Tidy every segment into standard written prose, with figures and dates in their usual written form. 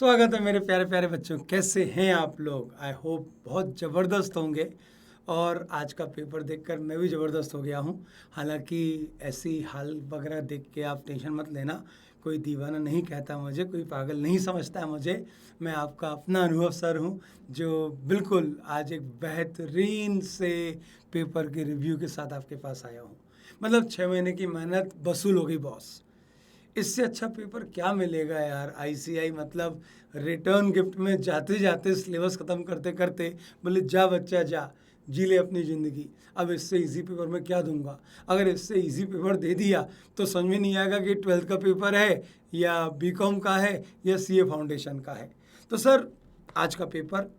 स्वागत है मेरे प्यारे प्यारे बच्चों। कैसे हैं आप लोग? आई होप बहुत ज़बरदस्त होंगे। और आज का पेपर देखकर मैं भी ज़बरदस्त हो गया हूँ। हालांकि ऐसी हाल वगैरह देख के आप टेंशन मत लेना। कोई दीवाना नहीं कहता मुझे, कोई पागल नहीं समझता है मुझे। मैं आपका अपना अनुभव सर हूँ, जो बिल्कुल आज एक बेहतरीन से पेपर के रिव्यू के साथ आपके पास आया हूँ। मतलब 6 महीने की मेहनत वसूल हो गई बॉस। इससे अच्छा पेपर क्या मिलेगा यार। आईसीआई मतलब रिटर्न गिफ्ट में जाते जाते सिलेबस ख़त्म करते करते बोले जा बच्चा जा, जी ले अपनी ज़िंदगी। अब इससे इजी पेपर में क्या दूंगा? अगर इससे इजी पेपर दे दिया तो समझ में नहीं आएगा कि 12th का पेपर है या बीकॉम का है या सीए फाउंडेशन का है। तो सर आज का पेपर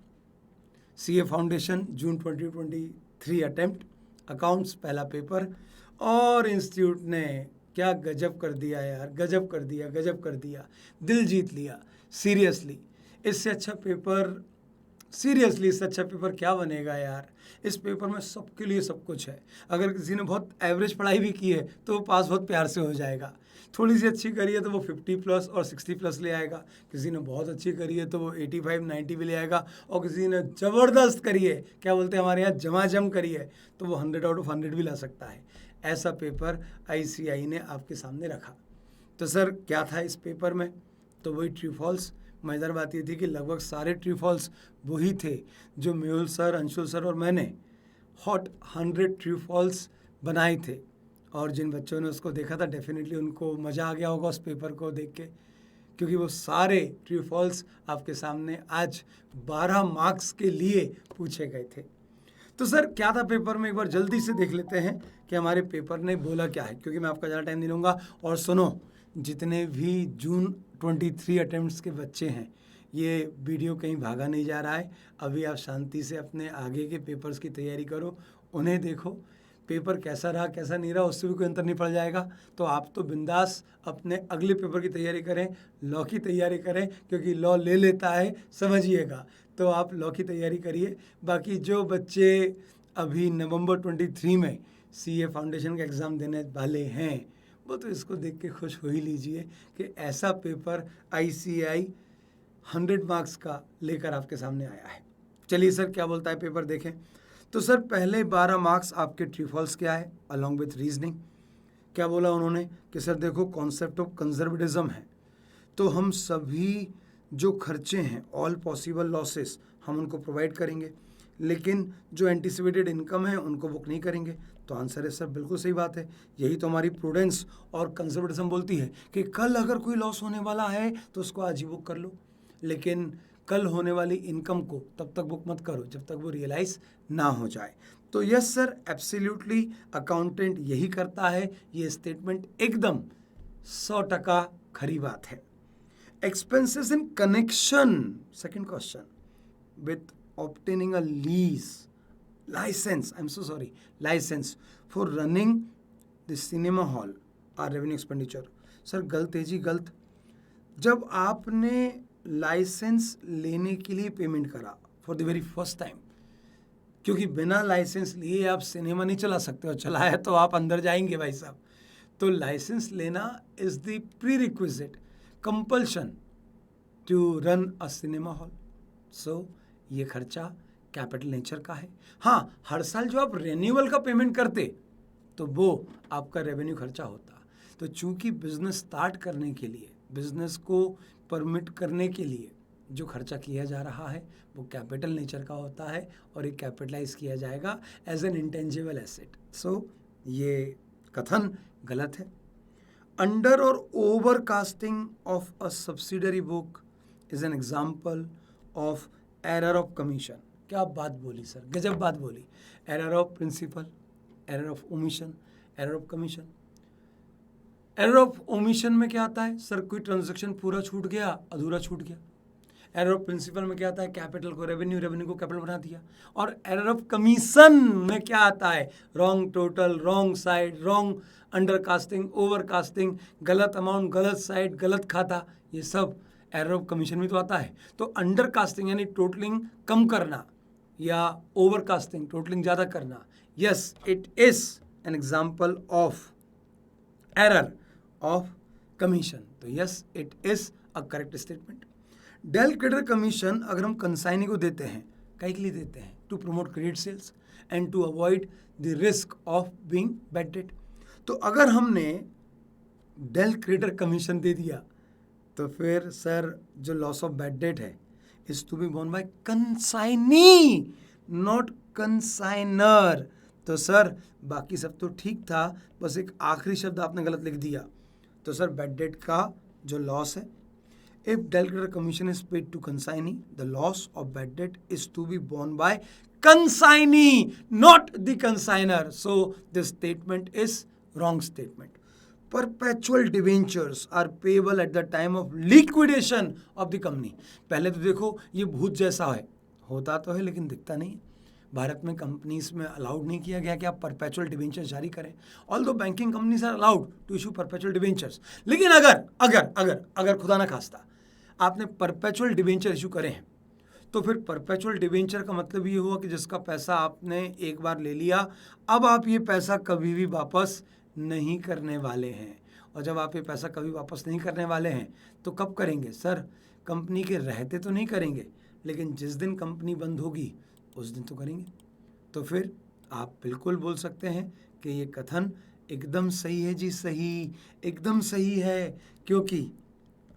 सीए फाउंडेशन जून 2023 अटेम्प्ट, अकाउंट्स पहला पेपर। और इंस्टीट्यूट ने क्या गजब कर दिया यार, गजब कर दिया, गजब कर दिया, दिल जीत लिया। सीरियसली इससे अच्छा पेपर, सीरियसली इससे अच्छा पेपर क्या बनेगा यार। इस पेपर में सबके लिए सब कुछ है। अगर किसी ने बहुत एवरेज पढ़ाई भी की है तो वो पास बहुत प्यार से हो जाएगा। थोड़ी सी अच्छी करी है तो वो 50+ और 60+ ले आएगा। किसी ने बहुत अच्छी करी है तो वो 85-90 भी ले आएगा। और किसी ने ज़बरदस्त करी है, क्या बोलते हैं हमारे यहाँ, जमाजम करी है, तो वो 100 आउट ऑफ 100 भी ला सकता है। ऐसा पेपर आईसीआई ने आपके सामने रखा। तो सर क्या था इस पेपर में? तो वही ट्रू फॉल्स। मज़ेदार बात ये थी कि लगभग सारे ट्रू फॉल्स वही थे जो मेहुल सर, अंशुल सर और मैंने हॉट 100 ट्रू फॉल्स बनाए थे। और जिन बच्चों ने उसको देखा था डेफिनेटली उनको मज़ा आ गया होगा उस पेपर को देख के, क्योंकि वो सारे ट्रू फॉल्स आपके सामने आज 12 मार्क्स के लिए पूछे गए थे। तो सर क्या था पेपर में, एक बार जल्दी से देख लेते हैं कि हमारे पेपर ने बोला क्या है, क्योंकि मैं आपका ज़्यादा टाइम नहीं लूँगा। और सुनो, जितने भी जून 23 अटेम्प्ट्स के बच्चे हैं, ये वीडियो कहीं भागा नहीं जा रहा है। अभी आप शांति से अपने आगे के पेपर्स की तैयारी करो, उन्हें देखो। पेपर कैसा रहा कैसा नहीं रहा उससे भी कोई अंतर नहीं पड़ जाएगा। तो आप तो बिंदास अपने अगले पेपर की तैयारी करें, लॉ की तैयारी करें, क्योंकि लॉ ले लेता है, समझिएगा। तो आप लॉ की तैयारी करिए। बाकी जो बच्चे अभी नवंबर 23 में सीए फाउंडेशन का एग्ज़ाम देने वाले हैं, वो तो इसको देख के खुश हो ही लीजिए कि ऐसा पेपर आईसीआई 100 मार्क्स का लेकर आपके सामने आया है। चलिए सर क्या बोलता है पेपर देखें। तो सर पहले 12 मार्क्स आपके ट्रू फॉल्स क्या है अलॉन्ग विथ रीजनिंग। क्या बोला उन्होंने कि सर देखो कॉन्सेप्ट ऑफ कंजर्वेटिज्म है, तो हम सभी जो खर्चे हैं, ऑल पॉसिबल लॉसेस, हम उनको प्रोवाइड करेंगे, लेकिन जो एंटिसिपेटेड इनकम है उनको बुक नहीं करेंगे। तो आंसर है सर बिल्कुल सही बात है। यही तो हमारी प्रूडेंस और कंजर्वेटिज्म बोलती है कि कल अगर कोई लॉस होने वाला है तो उसको आज ही बुक कर लो, लेकिन कल होने वाली इनकम को तब तक बुक मत करो जब तक वो रियलाइज ना हो जाए। तो यस सर, एब्सोल्युटली अकाउंटेंट यही करता है। ये स्टेटमेंट एकदम 100% खरी बात है। Expenses in connection, second question, with obtaining a license for running the cinema hall are revenue expenditure. Sir गलत है जी, गलत। जब आपने लाइसेंस लेने के लिए पेमेंट करा for the very first time, क्योंकि बिना लाइसेंस लिए आप सिनेमा नहीं चला सकते, और चलाया तो आप अंदर जाएंगे भाई साहब। तो लाइसेंस लेना is the prerequisite compulsion to run a cinema hall. So ये खर्चा कैपिटल नेचर का है। हाँ, हर साल जो आप रेन्यूअल का पेमेंट करते तो वो आपका रेवेन्यू खर्चा होता। तो चूंकि बिजनेस स्टार्ट करने के लिए, बिजनेस को परमिट करने के लिए जो खर्चा किया जा रहा है वो कैपिटल नेचर का होता है, और ये कैपिटलाइज किया जाएगा as an intangible asset. So ये कथन गलत है। अंडर और overcasting of a subsidiary book is an example of error of commission. क्या बात बोली सर, गजब बात बोली। Error of principle, error of omission, error of commission. Error of omission में क्या आता है सर? कोई ट्रांजैक्शन पूरा छूट गया, अधूरा छूट गया। एरर ऑफ प्रिंसिपल में क्या आता है? कैपिटल को रेवेन्यू, रेवेन्यू को कैपिटल बना दिया। और एरर ऑफ कमीशन में क्या आता है? Wrong total, wrong side, wrong undercasting, overcasting, गलत अमाउंट, गलत साइड, गलत खाता, ये सब एरर ऑफ कमीशन में तो आता है। तो अंडरकास्टिंग यानी टोटलिंग कम करना, या ओवरकास्टिंग टोटलिंग ज़्यादा करना, yes it is an example of error of commission. तो yes, it is a correct statement. Del credere commission अगर हम कंसाइनी को देते हैं, कई के लिए देते हैं? To promote credit sales and to avoid the risk of being bad debt. तो अगर हमने डेल क्रेडिटर कमीशन दे दिया तो फिर सर जो लॉस ऑफ बैड डेट है is to be borne by consignee, not consignor. तो सर बाकी सब तो ठीक था, बस एक आखिरी शब्द आपने गलत लिख दिया। तो सर बैड डेट का जो लॉस है, if del credere commission is paid to consignee, the loss of bad debt is to be borne by consignee, not the consignor. So this statement is wrong statement. Perpetual debentures are payable at the time of liquidation of the company. पहले तो देखो ये भूत जैसा है, होता तो है लेकिन दिखता नहीं। भारत में कंपनीज में अलाउड नहीं किया गया कि आप परपेचुअल डिवेंचर्स जारी करें, although banking companies are allowed to issue perpetual debentures. लेकिन अगर अगर अगर अगर खुदा ना खास्ता आपने परपेचुअल डिवेंचर इशू करे हैं, तो फिर परपेचुअल डिवेंचर का मतलब ये हुआ कि जिसका पैसा आपने एक बार ले लिया, अब आप ये पैसा कभी भी वापस नहीं करने वाले हैं। और जब आप ये पैसा कभी वापस नहीं करने वाले हैं तो कब करेंगे? सर कंपनी के रहते तो नहीं करेंगे, लेकिन जिस दिन कंपनी बंद होगी उस दिन तो करेंगे। तो फिर आप बिल्कुल बोल सकते हैं कि ये कथन एकदम सही है जी, सही, एकदम सही है, क्योंकि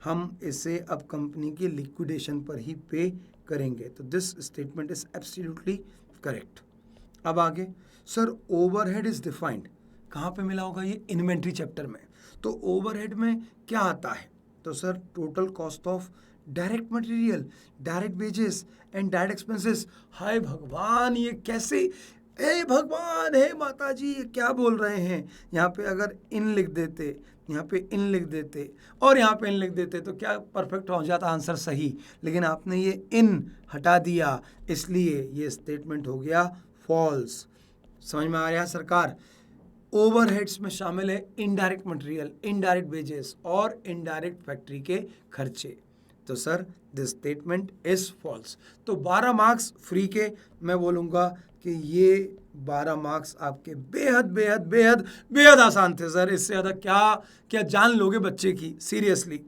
हम इसे अब कंपनी की लिक्विडेशन पर ही पे करेंगे। तो this statement is absolutely correct. अब आगे, सर ओवरहेड इज डिफाइंड कहाँ पे मिला होगा? ये इन्वेंट्री चैप्टर में। तो ओवरहेड में क्या आता है? तो sir total cost of direct material, direct wages and direct expenses. हाय भगवान, ये कैसे, हे भगवान, हे माता जी, ये क्या बोल रहे हैं? यहाँ पे अगर इन लिख देते, यहाँ पे इन लिख देते और यहाँ पे इन लिख देते तो क्या परफेक्ट हो जाता आंसर सही, लेकिन आपने ये इन हटा दिया, इसलिए ये स्टेटमेंट हो गया फॉल्स। समझ में आ रहा है सरकार? ओवरहेड्स में शामिल है इनडायरेक्ट मटेरियल, इनडायरेक्ट वेजेस और इनडायरेक्ट फैक्ट्री के खर्चे। तो sir this statement is false. तो 12 मार्क्स फ्री के, मैं बोलूँगा कि ये 12 मार्क्स आपके बेहद बेहद बेहद बेहद आसान थे सर। इससे ज़्यादा क्या क्या जान लोगे बच्चे की, सीरियसली।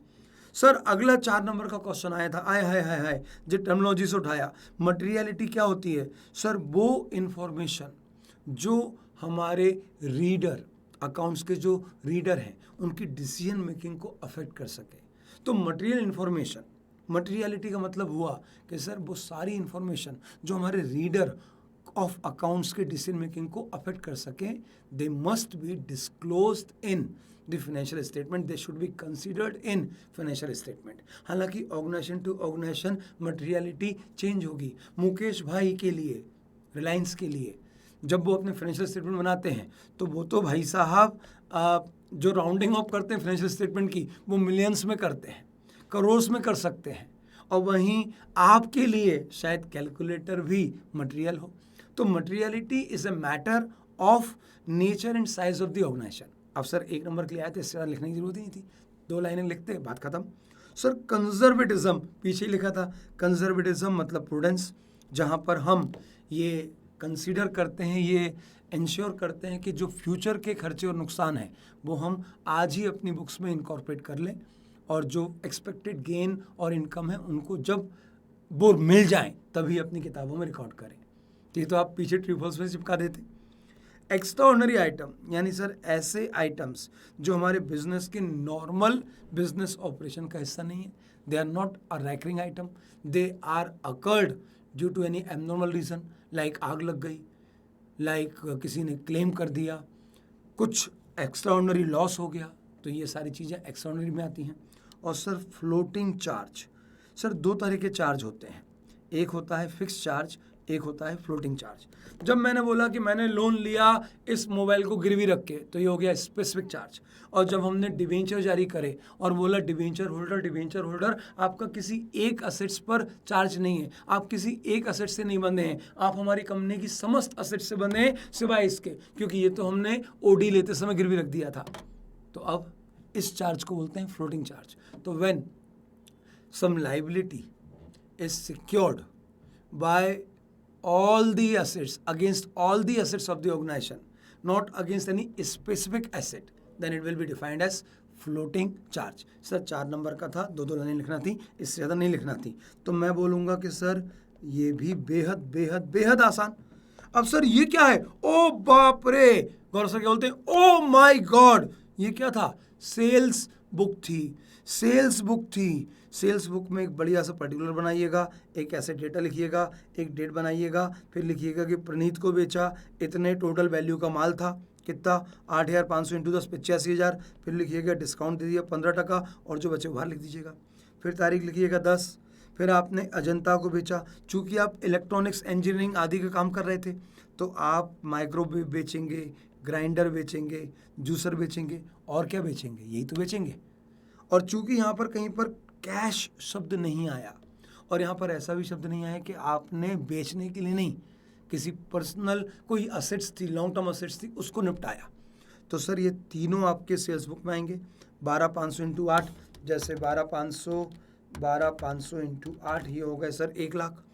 सर अगला 4 नंबर का क्वेश्चन आया था, आय हाय हाय हाय, जो टर्मिनोलॉजी से उठाया। मटेरियलिटी क्या होती है? सर वो इंफॉर्मेशन जो हमारे रीडर, अकाउंट्स के जो रीडर हैं, उनकी डिसीजन मेकिंग को अफेक्ट कर सके। तो मटेरियल इन्फॉर्मेशन, मटेरियलिटी का मतलब हुआ कि सर वो सारी इन्फॉर्मेशन जो हमारे रीडर ऑफ अकाउंट्स के डिसीजन मेकिंग को अफेक्ट कर सकें, they must be disclosed in the financial statement, they should be considered in financial statement. हालांकि organisation to organisation materiality change होगी। मुकेश भाई के लिए, रिलायंस के लिए, जब वो अपने फाइनेंशियल स्टेटमेंट बनाते हैं तो वो तो भाई साहब जो राउंडिंग ऑफ करते हैं फाइनेंशियल स्टेटमेंट की, वो मिलियंस में करते हैं, करोड़ में कर सकते हैं। और वहीं आपके लिए शायद कैलकुलेटर भी मटेरियल हो। तो materiality is a matter of nature and size of the organization. अब सर 1 नंबर के लिए आए थे, इससे ज़्यादा लिखने की जरूरत ही नहीं थी, 2 लाइनें लिखते, बात खत्म। सर कंजर्वेटिज्म, पीछे ही लिखा था, कंजर्वेटिज्म मतलब प्रूडेंस, जहाँ पर हम ये कंसीडर करते हैं, ये इंश्योर करते हैं कि जो फ्यूचर के खर्चे और नुकसान हैं वो हम आज ही अपनी बुक्स में इनकॉर्पोरेट कर लें, और जो एक्सपेक्टेड गेन और इनकम है उनको जब वो मिल जाएं तभी अपनी किताबों में रिकॉर्ड करें। ठीक, तो आप पीछे ट्रू फॉल्स में चिपका देते। एक्स्ट्राऑर्डिनरी आइटम, यानी सर ऐसे आइटम्स जो हमारे बिजनेस के नॉर्मल बिजनेस ऑपरेशन का हिस्सा नहीं है, they are not a recurring item, they are occurred due to any abnormal reason, like आग लग गई, लाइक किसी ने क्लेम कर दिया, कुछ एक्स्ट्राऑर्डिनरी लॉस हो गया, तो ये सारी चीज़ें एक्स्ट्राऑर्डिनरी में आती हैं। और सर फ्लोटिंग चार्ज, सर 2 तरह के चार्ज होते हैं, एक होता है फिक्स चार्ज, एक होता है फ्लोटिंग चार्ज। जब मैंने बोला कि मैंने लोन लिया इस मोबाइल को गिरवी रख के, तो ये हो गया स्पेसिफिक चार्ज। और जब हमने डिवेंचर जारी करे और बोला डिवेंचर होल्डर आपका किसी एक असेट्स पर चार्ज नहीं है, आप किसी एक असेट से नहीं बंधे हैं, आप हमारी कंपनी की समस्त असेट से बंधे हैं सिवाय इसके, क्योंकि ये तो हमने ओडी लेते समय गिरवी रख दिया था। तो अब इस चार्ज को बोलते हैं फ्लोटिंग चार्ज। तो when some liability is secured by all the assets, against all the assets of the organization, not against any specific asset, then it will be defined as floating charge. Sir 4 number का था, 2 लाइनें लिखना थी, इससे ज़्यादा नहीं लिखना थी। तो मैं बोलूँगा कि सर ये भी बेहद बेहद बेहद आसान। अब सर ये क्या है? ओ बाप रे, गौरव सर क्या बोलते हैं? ओ माय गॉड, ये क्या था? सेल्स बुक थी। सेल्स बुक थी। सेल्स बुक में एक बढ़िया सा पर्टिकुलर बनाइएगा, एक ऐसे डेटा लिखिएगा, एक डेट बनाइएगा, फिर लिखिएगा कि प्रणीत को बेचा, इतने टोटल वैल्यू का माल था, कितना? 8,500 इंटू 10 85,000। फिर लिखिएगा डिस्काउंट दे दिया 15% और जो बचे बाहर लिख दीजिएगा। फिर तारीख लिखिएगा 10। फिर आपने अजंता को बेचा। चूँकि आप इलेक्ट्रॉनिक्स इंजीनियरिंग आदि का काम कर रहे थे, तो आप माइक्रोवेव बेचेंगे, ग्राइंडर बेचेंगे, जूसर बेचेंगे, और क्या बेचेंगे? यही तो बेचेंगे। और चूंकि यहाँ पर कहीं पर कैश शब्द नहीं आया, और यहाँ पर ऐसा भी शब्द नहीं आया कि आपने बेचने के लिए नहीं, किसी पर्सनल कोई असेट्स थी, लॉन्ग टर्म असेट्स थी, उसको निपटाया, तो सर ये तीनों आपके सेल्स बुक में आएंगे। 12,500 इंटू 8, जैसे 12,500 इंटू 8, ये हो गए सर 1 लाख।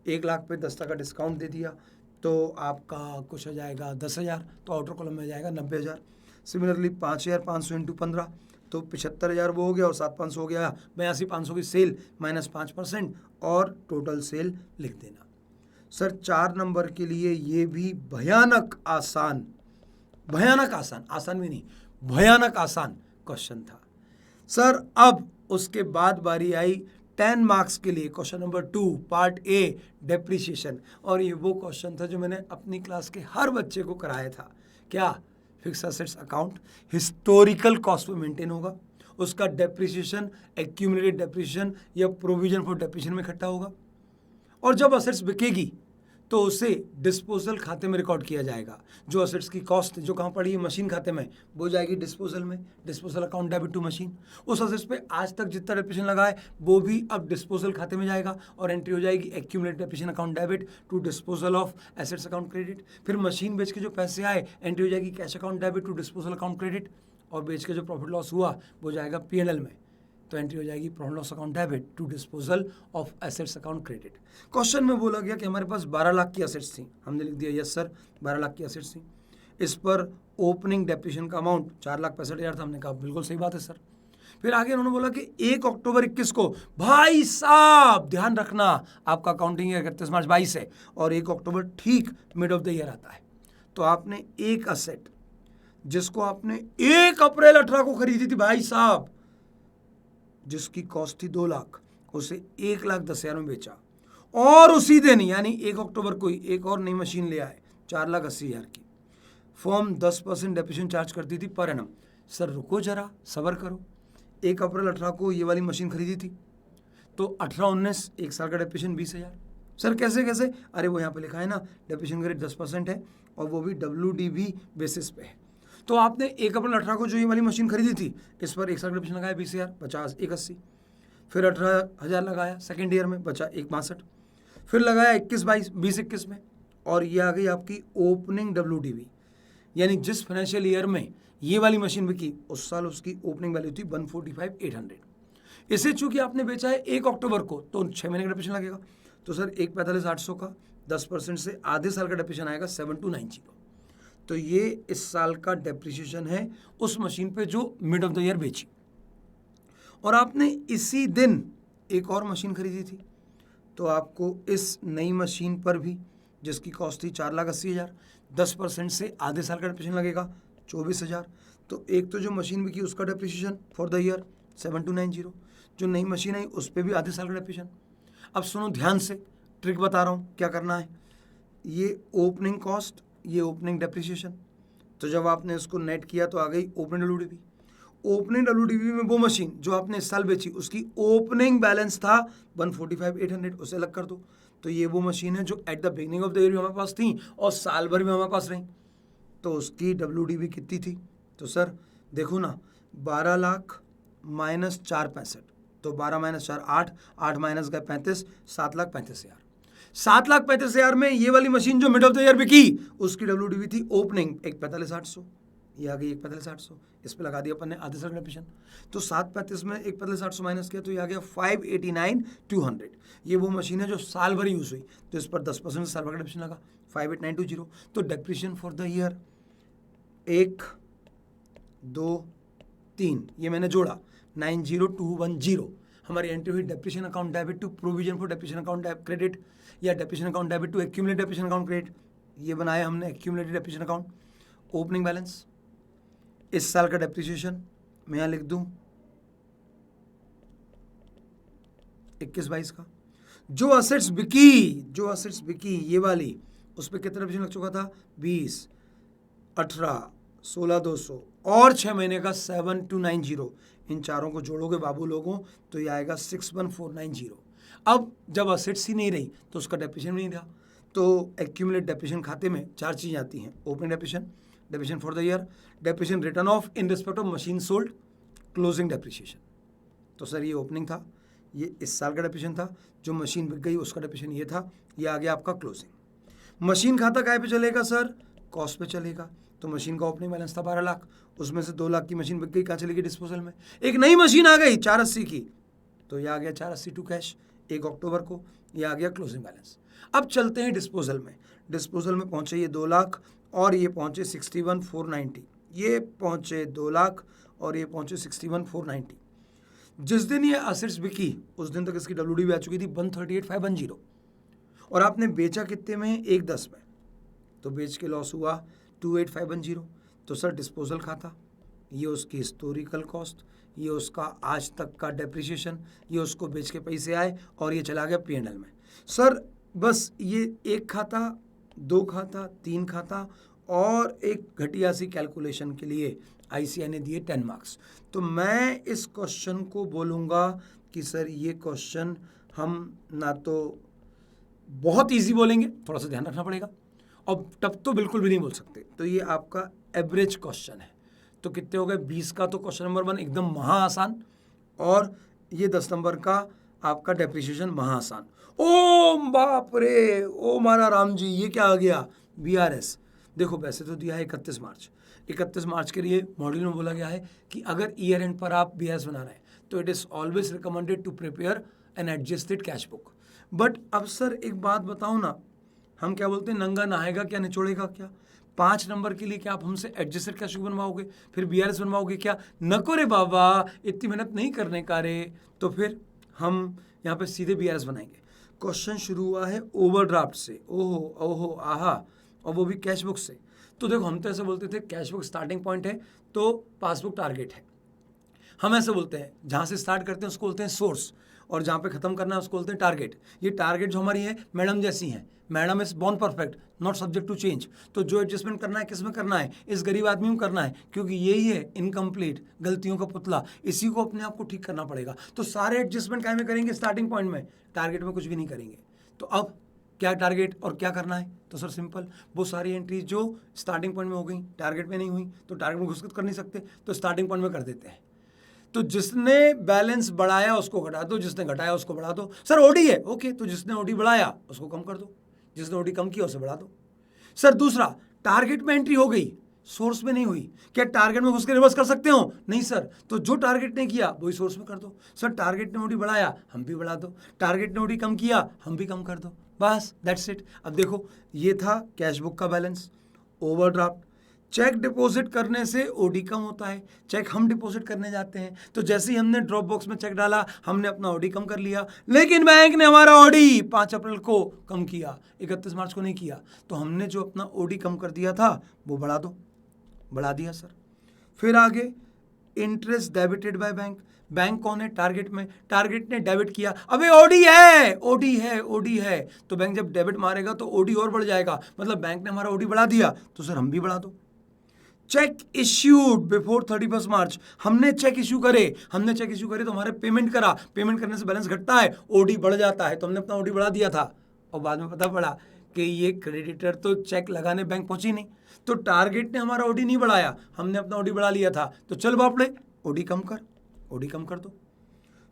1 लाख पे 10 का डिस्काउंट दे दिया, तो आपका कुछ हो जाएगा 10,000, तो आउटर कॉलम में जाएगा 90,000। सिमिलरली 5,500 इंटू 15, तो 75,000 वो हो गया, और 7,500 हो गया 82,500 की सेल माइनस 5%, और टोटल सेल लिख देना। सर 4 नंबर के लिए ये भी भयानक आसान, भयानक आसान, आसान भी नहीं, भयानक आसान क्वेश्चन था सर। अब उसके बाद बारी आई 10 मार्क्स के लिए, question number 2 part A, depreciation. और ये वो क्वेश्चन था जो मैंने अपनी क्लास के हर बच्चे को कराया था। क्या? Fix assets account historical cost पे मेंटेन होगा, उसका डेप्रिसिएशन एक्यूमुलेटेड डेप्रिसिएशन या प्रोविजन फॉर डेप्रिसिएशन में इकट्ठा होगा, और जब असेट्स बिकेगी तो उसे डिस्पोजल खाते में रिकॉर्ड किया जाएगा। जो असेट्स की कॉस्ट जो कहाँ पड़ी है? मशीन खाते में, वो जाएगी डिस्पोजल में, disposal account debit to machine. उस असेट्स पे आज तक जितना डेप्रिसिएशन लगा है वो भी अब डिस्पोजल खाते में जाएगा, और एंट्री हो जाएगी accumulated depreciation account debit to disposal of assets account credit. फिर मशीन बेच के जो पैसे आए, एंट्री हो जाएगी cash account debit to disposal account credit, और बेच के जो प्रॉफिट लॉस हुआ वो जाएगा P&L में, तो एंट्री हो जाएगी profit loss account debit to disposal of assets account credit. Question में बोला गया कि हमारे पास 12 लाख की एसेट्स थी, हमने लिख दिया यस सर 12 लाख की एसेट्स थी। इस पर ओपनिंग डेप्रिसिएशन का अमाउंट 4,65,000 था, हमने कहा बिल्कुल सही बात है सर। फिर आगे उन्होंने बोला कि 1 अक्टूबर 21 को, भाई साहब ध्यान रखना आपका अकाउंटिंग 31 मार्च 22 है, और 1 अक्टूबर ठीक मिड ऑफ द ईयर आता है, तो आपने एक असेट जिसको आपने 1 अप्रैल 18 को खरीदी थी भाई साहब, जिसकी कॉस्ट थी 2 लाख, उसे 1,10,000 में बेचा, और उसी दिन यानी 1 अक्टूबर को ही एक और नई मशीन ले आए 4,80,000 की। फर्म 10% डेप्रिसिएशन चार्ज करती थी पर एनम। सर रुको जरा, सब्र करो। 1 अप्रैल 18 को ये वाली मशीन खरीदी थी, तो 18-19 एक साल का डेप्रिसिएशन 20,000। सर कैसे कैसे? अरे वो यहाँ पे लिखा है ना, डेप्रिसिएशन रेट 10% है, और वो भी WDV बेसिस पे है। तो आपने 1 अप्रैल 18 को जो ये वाली मशीन खरीदी थी, इस पर एक साल का डेप्रिसिएशन लगाया 20,000, 50 180, फिर 18,000 लगाया सेकेंड ईयर में, बचा 162, फिर लगाया 20-21 में, और ये आ गई आपकी ओपनिंग WDV। यानी जिस फाइनेंशियल ईयर में ये वाली मशीन बिकी, उस साल उसकी ओपनिंग वैल्यू थी 145,800। इसे चूंकि आपने बेचा है 1 अक्टूबर को, तो 6 महीने का डेप्रिसिएशन लगेगा, तो सर 1,45,800 का 10% से आधे साल का डेप्रिसिएशन आएगा 7,290। तो ये इस साल का डेप्रिसिएशन है उस मशीन पे जो मिड ऑफ द ईयर बेची, और आपने इसी दिन एक और मशीन खरीदी थी, तो आपको इस नई मशीन पर भी, जिसकी कॉस्ट थी 4,80,000, 10% से आधे साल का डेप्रिसिएशन लगेगा 24,000। तो एक तो जो मशीन बिकी उसका डेप्रिसिएशन फॉर द ईयर 7,290, जो नई मशीन आई उस पर भी आधे साल का डेप्रिसिएशन। अब सुनो ध्यान से, ट्रिक बता रहा हूँ क्या करना है। ये ओपनिंग कॉस्ट, ये ओपनिंग डेप्रिसिएशन, तो जब आपने इसको नेट किया तो आ गई ओपनिंग WDV। ओपनिंग WDV में वो मशीन जो आपने इस साल बेची, उसकी ओपनिंग बैलेंस था 145,800, उसे अलग कर दो, तो ये वो मशीन है जो at the beginning of the year भी हमारे पास थी और साल भर में हमारे पास रही, तो उसकी WDV कितनी थी? तो सर देखो ना, 12 लाख माइनस 4,65, तो 12 माइनस 4 8, 8 माइनस गए 35, 7,35,000। 7,35,000 में ये वाली मशीन जो मिड ऑफ द ईयर बिकी, उसकी WDV थी ओपनिंग 1,45,800, ये आ गई 1,45,800, इस पे लगा दिया अपन ने आधे साल का डेप्रिसिएशन, तो 7,35 में 1,45,800 माइनस किया तो ये आ गया 5,89,200। ये वो मशीन है जो साल भर यूज़ हुई, तो इस पर 10% से साल भर का डेप्रिसिएशन लगा 5,89,20। तो डेप्रिसिएशन फॉर द ईयर 1 2 3 ये मैंने जोड़ा 90210 हमारी एंट्री हुई depreciation account debit to provision for depreciation account credit या depreciation account debit to accumulated depreciation account credit. ये बनाया हमने accumulated depreciation account. Opening balance इस साल का डेप्रिसिएशन मैं यहाँ लिख दूँ 21-22 का। जो असेट्स बिकी ये वाली उस पर कितना डेप्रिसिएशन लग चुका था 20, 18, 16,200 और 6 महीने का 7290। इन चारों को जोड़ोगे बाबू लोगों तो ये आएगा 61490। अब जब असेट्स ही नहीं रही तो उसका डेप्रिसिएशन नहीं था, तो एक्यूमुलेट डेप्रिसिएशन खाते में 4 चीज़ें आती हैं। Opening depreciation, depreciation for the year, depreciation return of in respect of machine sold, closing depreciation. तो सर ये ओपनिंग था, ये इस साल का डेप्रिसिएशन था, जो मशीन बिक गई उसका डेप्रिसिएशन ये था, ये आ गया आपका क्लोजिंग। मशीन खाता काय पे चलेगा सर? कॉस्ट पे चलेगा। तो मशीन का ओपनिंग बैलेंस था 12 लाख, उसमें से 2 लाख की मशीन बिक गई, कहाँ चलेगी? डिस्पोजल में। एक नई मशीन आ गई 480 की, तो ये आ गया 480 टू कैश 1 अक्टूबर को, ये आ गया क्लोजिंग बैलेंस। अब चलते हैं डिस्पोजल में। डिस्पोजल में पहुंचे ये 2 लाख और ये पहुंचे 61,490, ये पहुंचे 2 लाख और ये पहुंचे 61,490। जिस दिन ये असेट्स बिकी उस दिन तक इसकी WD भी आ चुकी थी 138,510 और आपने बेचा कितने में? 1.10 में, तो बेच के लॉस हुआ 28,510। तो सर डिस्पोजल खाता, ये उसकी हिस्टोरिकल कॉस्ट, ये उसका आज तक का डेप्रिसिएशन, ये उसको बेच के पैसे आए और ये चला गया P&L में। सर बस ये 1 खाता, 2 खाता, 3 खाता और एक घटिया सी कैलकुलेशन के लिए ICAI ने दिए 10 मार्क्स। तो मैं इस क्वेश्चन को बोलूँगा कि सर ये क्वेश्चन हम ना तो बहुत इजी बोलेंगे, थोड़ा सा ध्यान रखना पड़ेगा, और तब तो बिल्कुल भी नहीं बोल सकते। तो ये आपका एवरेज क्वेश्चन है। तो कितने हो गए? 20 का तो क्वेश्चन नंबर 1 एकदम महा आसान, और ये 10 नंबर का आपका डेप्रिसिएशन महा आसान। ओ बाप रे, ओ मारा राम जी, ये क्या आ गया? BRS। देखो वैसे तो दिया है 31 मार्च, 31 मार्च के लिए मॉड्यूल में बोला गया है कि अगर ईयर एंड पर आप BRS बना रहे हैं तो it is always recommended to prepare an adjusted cash book. But अब सर एक बात बताओ ना, हम क्या बोलते हैं, नंगा नहाएगा क्या निचोड़ेगा क्या? 5 नंबर के लिए क्या आप हमसे एडजस्टेड कैश बुक बनवाओगे, फिर BRS बनवाओगे क्या? नको रे बाबा, इतनी मेहनत नहीं करने का रे। तो फिर हम यहाँ पे सीधे BRS बनाएंगे। क्वेश्चन शुरू हुआ है ओवरड्राफ्ट से, ओहो ओहो आहा, और वो भी कैश बुक से। तो देखो हम तो ऐसे बोलते थे कैश बुक स्टार्टिंग पॉइंट है तो पासबुक टारगेट है। हम ऐसे बोलते हैं जहाँ से स्टार्ट करते हैं उसको बोलते हैं सोर्स, और जहाँ पे खत्म करना है उसको बोलते हैं टारगेट। ये टारगेट जो हमारी है मैडम जैसी हैं, madam is born perfect not subject to change. तो जो एडजस्टमेंट करना है किस में करना है? इस गरीब आदमी में करना है, क्योंकि यही है इनकम्प्लीट गलतियों का पुतला, इसी को अपने आप को ठीक करना पड़ेगा। तो सारे एडजस्टमेंट क्या में करेंगे? स्टार्टिंग पॉइंट में, टारगेट में कुछ भी नहीं करेंगे। तो अब क्या टारगेट और क्या करना है? तो सर सिंपल, वो सारी एंट्रीज जो स्टार्टिंग पॉइंट में हो गई टारगेट में नहीं हुई तो टारगेट में घुसकर कर नहीं सकते, तो स्टार्टिंग पॉइंट में कर देते हैं। तो जिसने बैलेंस बढ़ाया उसको घटा दो, जिसने घटाया उसको बढ़ा दो। सर ओडी है, ओके, तो जिसने ओडी बढ़ाया उसको कम कर दो, जिसने ओडी कम किया उसे बढ़ा दो। सर दूसरा, टारगेट में एंट्री हो गई, सोर्स में नहीं हुई, क्या टारगेट में घुस के रिवर्स कर सकते हो? नहीं सर, तो जो टारगेट ने किया वही सोर्स में कर दो। सर टारगेट ने ओडी बढ़ाया, हम भी बढ़ा दो, टारगेट ने ओडी कम किया, हम भी कम कर दो, बस दैट्स इट। अब देखो ये था कैश बुक का बैलेंस। ओवरड्राफ्ट, चेक डिपॉजिट करने से ओडी कम होता है, चेक हम डिपॉजिट करने जाते हैं तो जैसे ही हमने ड्रॉप बॉक्स में चेक डाला हमने अपना ओडी कम कर लिया, लेकिन बैंक ने हमारा ओडी 5 अप्रैल को कम किया, 31 मार्च को नहीं किया। तो हमने जो अपना ओडी कम कर दिया था वो बढ़ा दो, बढ़ा दिया सर। फिर आगे interest debited by bank, bank कौन है? टारगेट में, टारगेट ने डेबिट किया, अबे ओडी है, ओडी है, ओडी है, तो बैंक जब डेबिट मारेगा तो ओडी और बढ़ जाएगा, मतलब बैंक ने हमारा ओडी बढ़ा दिया तो सर हम भी बढ़ा दो। चेक इश्यूड बिफोर 31 मार्च, हमने चेक इश्यू करे, तो हमारे पेमेंट करा, पेमेंट करने से बैलेंस घटता है, ओडी बढ़ जाता है, तो हमने अपना ओडी बढ़ा दिया था और बाद में पता पड़ा कि ये क्रेडिटर तो चेक लगाने बैंक पहुंची नहीं, तो टारगेट ने हमारा ओडी नहीं बढ़ाया, हमने अपना ओडी बढ़ा लिया था, तो चल बापड़े ओडी कम कर, ओडी कम कर दो।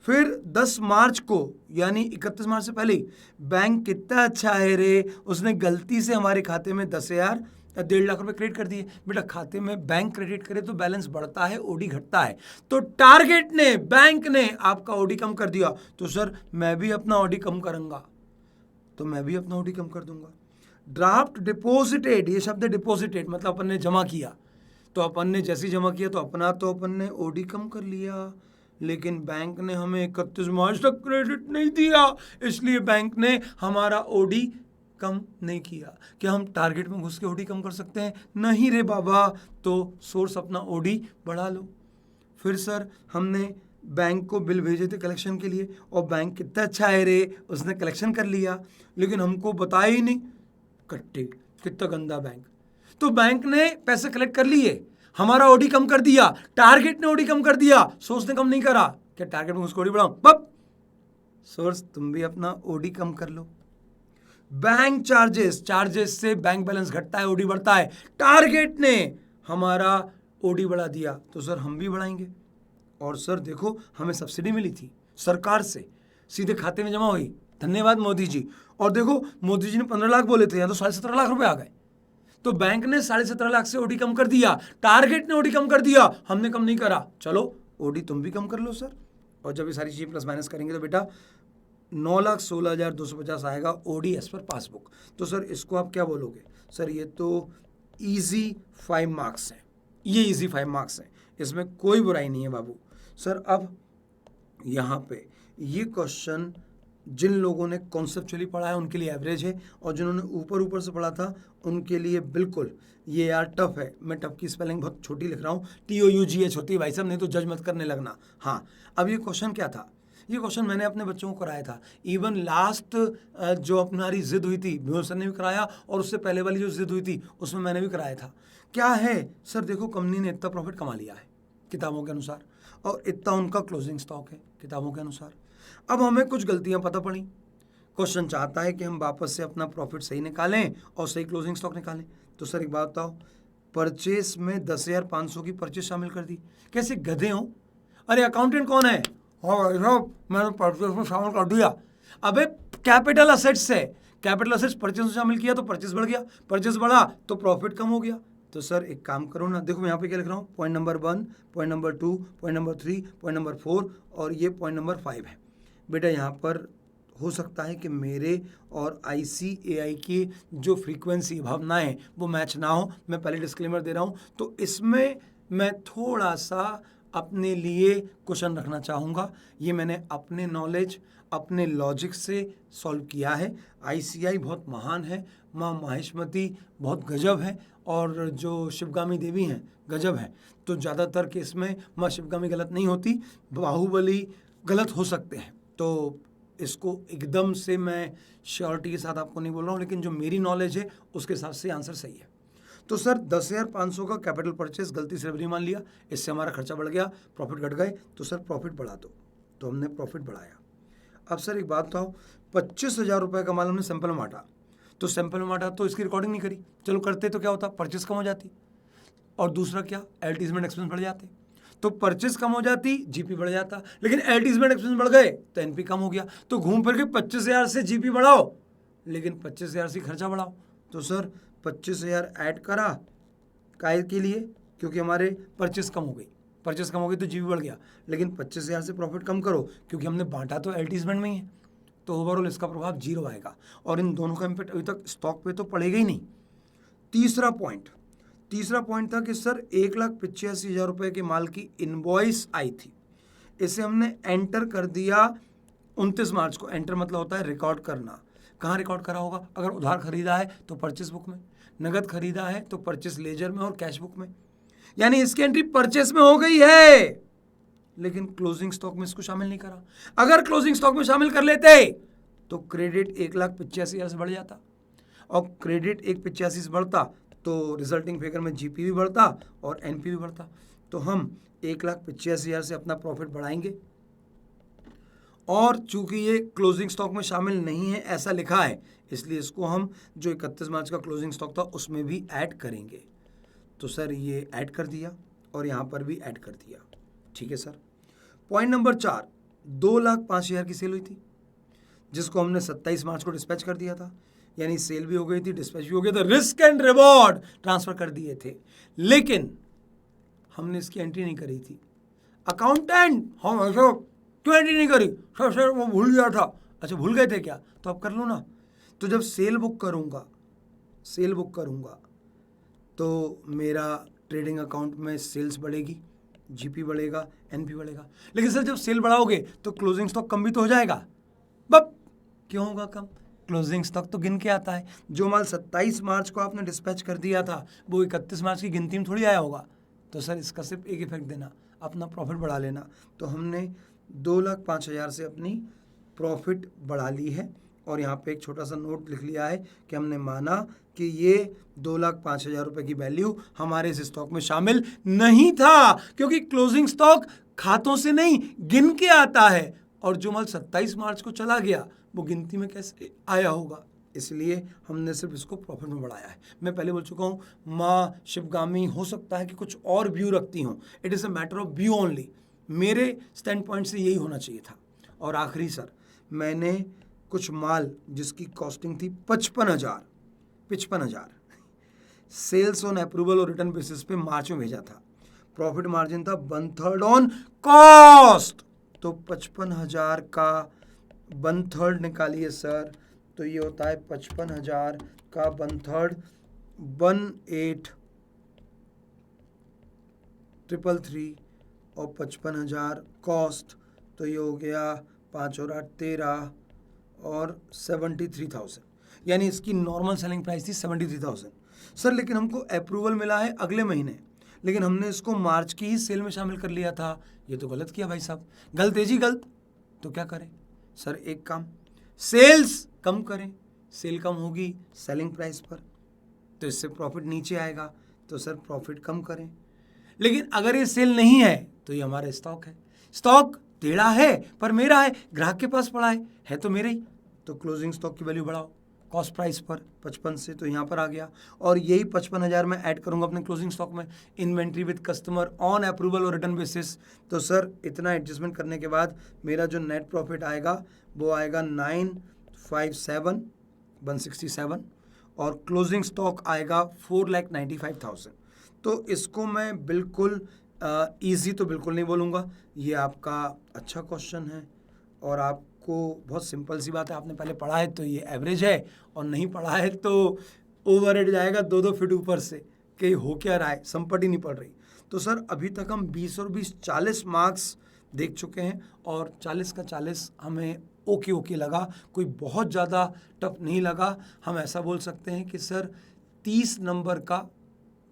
फिर 10 मार्च को यानी 31 मार्च से पहले बैंक कितना अच्छा है रे, उसने गलती से हमारे खाते में 10,000 या 1.5 लाख रुपए क्रेडिट कर दिए। बेटा खाते में बैंक क्रेडिट करे तो बैलेंस बढ़ता है, ओडी घटता है, तो टारगेट ने, बैंक ने आपका ओडी कम कर दिया, तो सर मैं भी अपना ओडी कम करूंगा, तो मैं भी अपना ओडी कम कर दूंगा। ड्राफ्ट डिपॉजिटेड, ये शब्द डिपॉजिटेड मतलब अपन ने जमा किया, तो अपन ने जैसे ही जमा किया तो अपन ने ओडी कम कर लिया, लेकिन बैंक ने हमें 31 मार्च तक क्रेडिट नहीं दिया, इसलिए बैंक ने हमारा ओडी कम नहीं किया। क्या हम टारगेट में घुस के ओडी कम कर सकते हैं? नहीं रे बाबा, तो सोर्स अपना ओडी बढ़ा लो। फिर सर हमने बैंक को बिल भेजे थे कलेक्शन के लिए, और बैंक कितना अच्छा है रे, उसने कलेक्शन कर लिया, लेकिन हमको बताया ही नहीं। कट्टे, कितना गंदा बैंक। तो बैंक ने पैसे कलेक्ट कर लिए, हमारा ओडी कम कर दिया, टारगेट ने ओडी कम कर दिया, सोर्स ने कम नहीं करा। क्या टारगेट में उसको ओडी बढ़ाऊं? बब सोर्स तुम भी अपना ओडी कम कर लो। बैंक चार्जेस से बैंक बैलेंस घटता है, ओडी बढ़ता है। टारगेट ने हमारा ओडी बढ़ा दिया, तो सर हम भी बढ़ाएंगे। और सर देखो, हमें सब्सिडी मिली थी सरकार से, सीधे खाते में जमा हुई, धन्यवाद मोदी जी। और देखो, मोदी जी ने 15 लाख बोले थे, यहाँ तो 17.5 लाख रुपए आ गए। तो बैंक ने 17.5 लाख से ओडी कम कर दिया, टारगेट ने ओडी कम कर दिया, हमने कम नहीं करा। चलो ओडी तुम भी कम कर लो सर। और जब ये सारी चीजें प्लस माइनस करेंगे तो बेटा 9,16,250 आएगा ओडी एज पर पासबुक। तो सर इसको आप क्या बोलोगे? सर ये तो इजी 5 मार्क्स है, ये इजी 5 मार्क्स है, इसमें कोई बुराई नहीं है बाबू। सर अब यहाँ पे ये क्वेश्चन जिन लोगों ने कॉन्सेप्चुअली पढ़ा है उनके लिए एवरेज है, और जिन्होंने ऊपर से पढ़ा था उनके लिए बिल्कुल ये यार टफ है। मैं टफ की स्पेलिंग बहुत छोटी लिख रहा हूँ, TOUGH होती है भाई साहब, नहीं तो जज मत करने लगना। हाँ, अब ये क्वेश्चन क्या था? ये क्वेश्चन मैंने अपने बच्चों को कराया था। इवन लास्ट जो अपनी जिद हुई थी विमल सर ने भी कराया, और उससे पहले वाली जो जिद हुई थी उसमें मैंने भी कराया था। क्या है सर? देखो, कंपनी ने इतना प्रॉफिट कमा लिया है किताबों के अनुसार, और इतना उनका क्लोजिंग स्टॉक है किताबों के अनुसार। अब हमें कुछ गलतियां पता पड़ी, क्वेश्चन चाहता है कि हम वापस से अपना प्रॉफिट सही निकालें और सही क्लोजिंग स्टॉक निकालें। तो सर एक बात बताओ, परचेस में 10,500 की परचेस शामिल कर दी। कैसे गधे हो? अरे अकाउंटेंट कौन है? हाँ भाई साहब, मैंने परचेस में शामिल कर दिया। अबे कैपिटल असेट्स है, कैपिटल असेट्स परचेस में शामिल किया तो परचेस बढ़ गया, परचेस बढ़ा तो प्रॉफिट कम हो गया। तो सर एक काम करो ना, देखो मैं यहाँ पे क्या लिख रहा हूँ, point number 1, point number 2, point number 3, point number 4, और ये पॉइंट नंबर 5 है। बेटा यहाँ पर हो सकता है कि मेरे और ICAI की जो फ्रीक्वेंसी भावनाएं वो मैच ना हो, मैं पहले डिस्क्लेमर दे रहा हूँ। तो इसमें मैं थोड़ा सा अपने लिए क्वेश्चन रखना चाहूँगा। ये मैंने अपने नॉलेज, अपने लॉजिक से सॉल्व किया है। ICAI बहुत महान है, माँ माहेश्वरी बहुत गजब है, और जो शिवगामी देवी हैं गजब है। तो ज़्यादातर केस में माँ शिवगामी गलत नहीं होती, बाहुबली गलत हो सकते हैं। तो इसको एकदम से मैं श्योरिटी के साथ आपको नहीं बोल रहा हूँ, लेकिन जो मेरी नॉलेज है उसके हिसाब से आंसर सही है। तो सर 10,500 का कैपिटल परचेस गलती से नहीं मान लिया, इससे हमारा खर्चा बढ़ गया, प्रॉफिट घट गए। तो सर प्रॉफिट बढ़ा दो, तो हमने प्रॉफिट बढ़ाया। अब सर एक बात बताओ, 25,000 रुपये का माल हमने सैंपल में बांटा, तो सैंपल में बांटा तो इसकी रिकॉर्डिंग नहीं करी। चलो करते तो क्या होता, परचेस कम हो जाती, और दूसरा क्या, एडवर्टीजमेंट एक्सपेंस बढ़ जाते। तो परचेस कम हो जाती, GP बढ़ जाता, लेकिन एडवर्टीजमेंट एक्सपेंस बढ़ गए तो NP कम हो गया। तो घूम फिर के 25,000 से GP बढ़ाओ, लेकिन 25,000 से खर्चा बढ़ाओ। तो सर 25,000 ऐड करा काय के लिए, क्योंकि हमारे परचेस कम हो गई, परचेस कम हो गई तो GP बढ़ गया, लेकिन 25,000 से प्रॉफिट कम करो क्योंकि हमने बांटा तो एडवर्टीजमेंट में ही है। तो ओवरऑल इसका प्रभाव 0 आएगा, और इन दोनों का इम्पैक्ट अभी तक स्टॉक पे तो पड़ेगा ही नहीं। तीसरा पॉइंट था कि सर 1,85,000 रुपये के माल की इनवॉइस आई थी, इसे हमने एंटर कर दिया 29 मार्च को। एंटर मतलब होता है रिकॉर्ड करना। कहाँ रिकॉर्ड करा होगा? अगर उधार खरीदा है तो परचेस बुक में, नगद खरीदा है तो परचेस लेजर में और कैश बुक में, यानी इसकी एंट्री परचेस में हो गई है, लेकिन क्लोजिंग स्टॉक में इसको शामिल नहीं करा। अगर क्लोजिंग स्टॉक में शामिल कर लेते तो क्रेडिट 1,85,000 से बढ़ जाता, और क्रेडिट 1,85,000 से बढ़ता तो रिजल्टिंग फिगर में GP भी बढ़ता और NP भी बढ़ता। तो हम 1,85,000 से अपना प्रॉफिट बढ़ाएंगे, और चूंकि ये क्लोजिंग स्टॉक में शामिल नहीं है ऐसा लिखा है, इसलिए इसको हम जो 31 मार्च का क्लोजिंग स्टॉक था उसमें भी ऐड करेंगे। तो सर ये ऐड कर दिया, और यहाँ पर भी ऐड कर दिया, ठीक है सर। पॉइंट नंबर 4, 2,05,000 की सेल हुई थी, जिसको हमने 27 मार्च को डिस्पैच कर दिया था, यानी सेल भी हो गई थी, डिस्पैच भी हो गया था, रिस्क एंड रिवॉर्ड ट्रांसफर कर दिए थे, लेकिन हमने इसकी एंट्री नहीं करी थी। अकाउंटेंट, हाँ ऐसा क्यों एंट्री नहीं करी? सर वो भूल गया था। अच्छा भूल गए थे क्या? तो अब कर लो ना। तो जब सेल बुक करूंगा तो मेरा ट्रेडिंग अकाउंट में सेल्स बढ़ेगी, जीपी बढ़ेगा, एनपी बढ़ेगा। लेकिन सर जब सेल बढ़ाओगे तो क्लोजिंग स्टॉक कम भी तो हो जाएगा। बब क्यों होगा कम? क्लोजिंग स्टॉक तो गिन के आता है। जो माल 27 मार्च को आपने डिस्पैच कर दिया था वो 31 मार्च की गिनती में थोड़ी आया होगा। तो सर इसका सिर्फ एक इफेक्ट देना, अपना प्रॉफिट बढ़ा लेना। तो हमने 2,05,000 से अपनी प्रॉफिट बढ़ा ली है और यहाँ पे एक छोटा सा नोट लिख लिया है कि हमने माना कि ये 2,05,000 रुपये की वैल्यू हमारे इस स्टॉक में शामिल नहीं था, क्योंकि क्लोजिंग स्टॉक खातों से नहीं गिन के आता है, और जो माल 27 मार्च को चला गया वो गिनती में कैसे आया होगा, इसलिए हमने सिर्फ इसको प्रॉफिट में बढ़ाया है। मैं पहले बोल चुका हूँ माँ शिवगामी हो सकता है कि कुछ और व्यू रखती हूँ, it is a matter of view only. मेरे स्टैंड पॉइंट से यही होना चाहिए था। और आखिरी सर, मैंने कुछ माल जिसकी कॉस्टिंग थी 55,000 sales on approval or return basis पे मार्च में भेजा था। प्रॉफिट मार्जिन था 1/3 ऑन कॉस्ट, तो 55,000 का 1/3 निकालिए सर, तो ये होता है 55,000 का 1/3 18,333 और 55,000 कॉस्ट, तो ये हो गया 5 और 8 13 और 73,000, यानी इसकी नॉर्मल सेलिंग प्राइस थी 73,000 सर। लेकिन हमको अप्रूवल मिला है अगले महीने, लेकिन हमने इसको मार्च की ही सेल में शामिल कर लिया था। ये तो गलत किया भाई साहब, गलत है जी गलत। तो क्या करें सर? एक काम, सेल्स कम करें, सेल कम होगी सेलिंग प्राइस पर, तो इससे प्रॉफिट नीचे आएगा, तो सर प्रॉफिट कम करें। लेकिन अगर ये सेल नहीं है तो ये हमारा स्टॉक है, स्टॉक टेढ़ा है पर मेरा है, ग्राहक के पास पड़ा है तो मेरा ही, तो क्लोजिंग स्टॉक की वैल्यू बढ़ाओ कॉस्ट प्राइस पर 55 से, तो यहाँ पर आ गया। और यही 55,000 मैं ऐड करूँगा अपने क्लोजिंग स्टॉक में, inventory with customer on approval or return basis. तो सर इतना एडजस्टमेंट करने के बाद मेरा जो नेट प्रॉफिट आएगा वो आएगा 957,167 और क्लोजिंग स्टॉक आएगा 4,95,000। तो इसको मैं बिल्कुल ईजी तो बिल्कुल नहीं बोलूँगा, ये आपका अच्छा क्वेश्चन है और आपको बहुत सिंपल सी बात है, आपने पहले पढ़ा है तो ये एवरेज है, और नहीं पढ़ा है तो ओवरहेड जाएगा 2-2 फीट ऊपर से कि हो क्या रहा है, संपट ही नहीं पड़ रही। तो सर अभी तक हम 20 और 20 40 मार्क्स देख चुके हैं और 40 का 40 हमें ओके लगा, कोई बहुत ज़्यादा टफ नहीं लगा। हम ऐसा बोल सकते हैं कि सर 30 नंबर का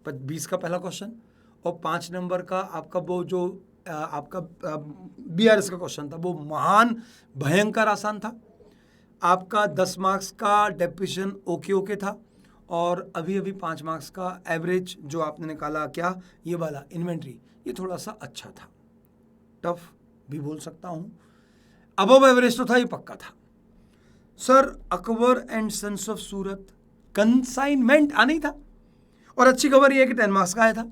20 का पहला क्वेश्चन और 5 नंबर का आपका वो जो आपका BRS का क्वेश्चन था वो महान भयंकर आसान था। आपका 10 मार्क्स का डेफिनेशन ओके था और अभी 5 मार्क्स का एवरेज जो आपने निकाला, क्या ये वाला इन्वेंट्री, ये थोड़ा सा अच्छा था, टफ भी बोल सकता हूँ, अबव एवरेज तो था, ये पक्का था। Sir Akbar and sons of Surat consignment आना ही था, और अच्छी खबर ये है कि 10 मार्क्स का आया था,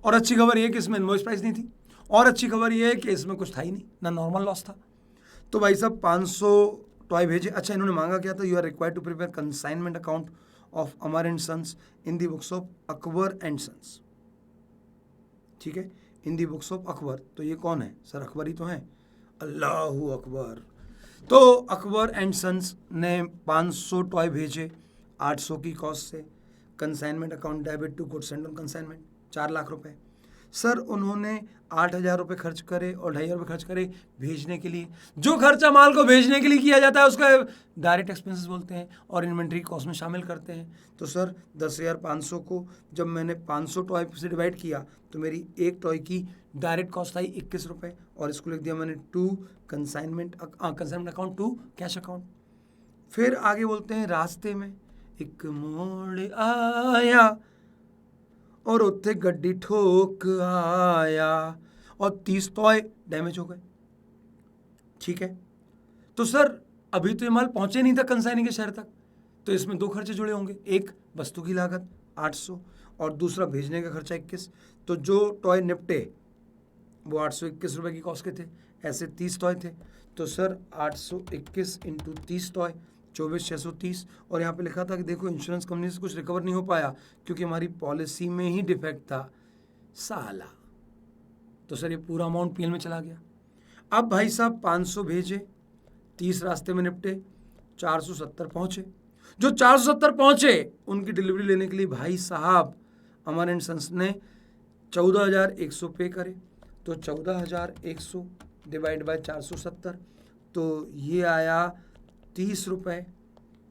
और अच्छी खबर ये है कि इसमें इनवॉइस प्राइस नहीं थी, और अच्छी खबर ये है कि इसमें कुछ था ही नहीं, ना नॉर्मल लॉस था। तो भाई साहब 500 टॉय भेजे। अच्छा इन्होंने मांगा क्या था? You are required to prepare consignment account of Amar and sons in the books of Akbar and sons, ठीक है, in the books of Akbar. तो ये कौन है सर? अकबर ही तो है, अल्लाहू अकबर। तो अकबर एंड सन्स ने 500 टॉय भेजे 800 की कॉस्ट से, consignment account debit to goods and on consignment 4 lakh रुपए। सर उन्होंने 8,000 रुपये खर्च करे और 2,500 रुपये खर्च करे भेजने के लिए। जो खर्चा माल को भेजने के लिए किया जाता है उसका डायरेक्ट एक्सपेंसेस बोलते हैं और इन्वेंट्री कॉस्ट में शामिल करते हैं। तो सर 10,500 को जब मैंने 500 टॉय से डिवाइड किया तो मेरी एक टॉय की डायरेक्ट कॉस्ट आई 21 रुपये, और इसको लिख दिया मैंने to consignment account to cash account. फिर आगे बोलते हैं रास्ते में एक मोड़ आया और उत्थे गड्डी ठोक आया और 30 टॉय डैमेज हो गए, ठीक है। तो सर अभी तो ये माल पहुंचे नहीं था कंसाइनिंग के शहर तक, तो इसमें 2 खर्चे जुड़े होंगे, एक वस्तु की लागत 800 और दूसरा भेजने का खर्चा 21। तो जो टॉय निपटे वो 821 रुपये की कॉस्ट के थे, ऐसे 30 टॉय थे। तो सर 821 इंटू 30 टॉय 24,630, और यहाँ पे लिखा था कि देखो इंश्योरेंस कंपनी से कुछ रिकवर नहीं हो पाया क्योंकि हमारी पॉलिसी में ही डिफेक्ट था साला। तो सर ये पूरा अमाउंट पीएल में चला गया। अब भाई साहब 500 भेजे, 30 रास्ते में निपटे, 470 पहुँचे। जो 470 पहुँचे उनकी डिलीवरी लेने के लिए भाई साहब अमर एंड सन्स ने 14,100 पे करें तो 14,100 डिवाइड बाय 470, तो ये आया 30 रुपये।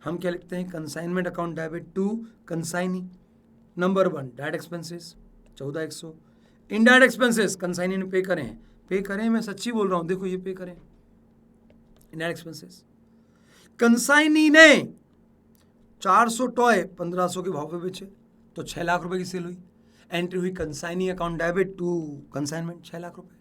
हम क्या लिखते हैं, consignment account debit to consignee. Number 1 direct expenses 14,100, indirect expenses consignee ने पे करें, मैं सच्ची बोल रहा हूँ, देखो ये पे करें इनडायरेक्ट एक्सपेंसेस। कंसाइनी ने 400 टॉय 1,500 के भाव पे बेचे तो 6 लाख रुपए की सेल हुई। एंट्री हुई consignee account debit to consignment 6 lakh रुपए।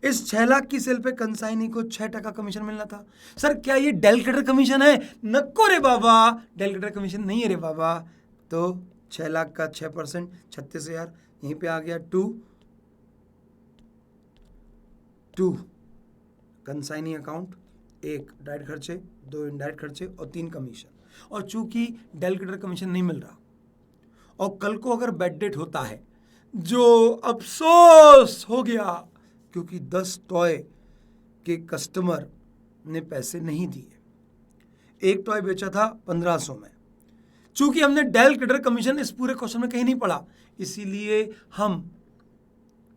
इस 6 लाख की सेल पे कंसाइनी को 6% कमीशन मिलना था। सर क्या ये डेलकेटर कमीशन है? नको रे बाबा, डेलकेटर कमीशन नहीं है रे बाबा। तो 6 लाख का 6% 36,000 यहीं पे आ गया। टू कंसाइनी अकाउंट, 1 डायरेक्ट खर्चे, 2 इनडायरेक्ट खर्चे और 3 कमीशन। और चूंकि डेलकेटर कमीशन नहीं मिल रहा और कल को अगर बैड डेट होता है, जो अफसोस हो गया क्योंकि 10 टॉय के कस्टमर ने पैसे नहीं दिए। एक टॉय बेचा था 1,500 में। चूंकि हमने डेलकेटर कमीशन इस पूरे क्वेश्चन में कहीं नहीं पढ़ा, इसीलिए हम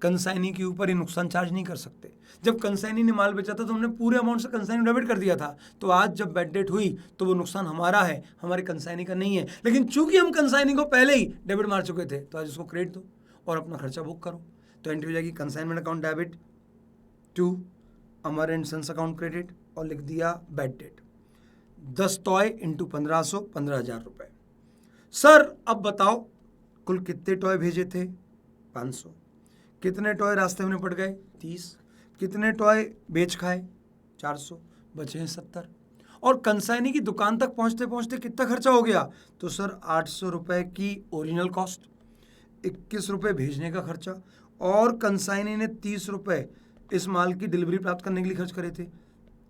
कंसाइनी के ऊपर ही नुकसान चार्ज नहीं कर सकते। जब कंसाइनी ने माल बेचा था तो हमने पूरे अमाउंट से कंसाइनी डेबिट कर दिया था, तो आज जब बैड डेट हुई तो वो नुकसान हमारा है, हमारे कंसाइनी का नहीं है। लेकिन चूंकि हम कंसाइनी को पहले ही डेबिट मार चुके थे तो आज उसको क्रेडिट दो और अपना खर्चा बुक करो। तो एंट्री हो जाएगी consignment account debit to Amar and sons account credit और लिख दिया बैड डेट। 10 टॉय इंटू 1,500 15,000 रुपये। सर अब बताओ कुल कितने टॉय भेजे थे? 500। कितने टॉय रास्ते में पड़ गए? 30। कितने टॉय बेच खाए? 400, बचे हैं 70। और कंसाइनी की दुकान तक पहुंचते पहुंचते कितना खर्चा हो गया? तो सर 800 रुपये की ओरिजिनल कॉस्ट, 21 रुपये भेजने का खर्चा और कंसाइनी ने 30 रुपये इस माल की डिलीवरी प्राप्त करने के लिए खर्च करे थे।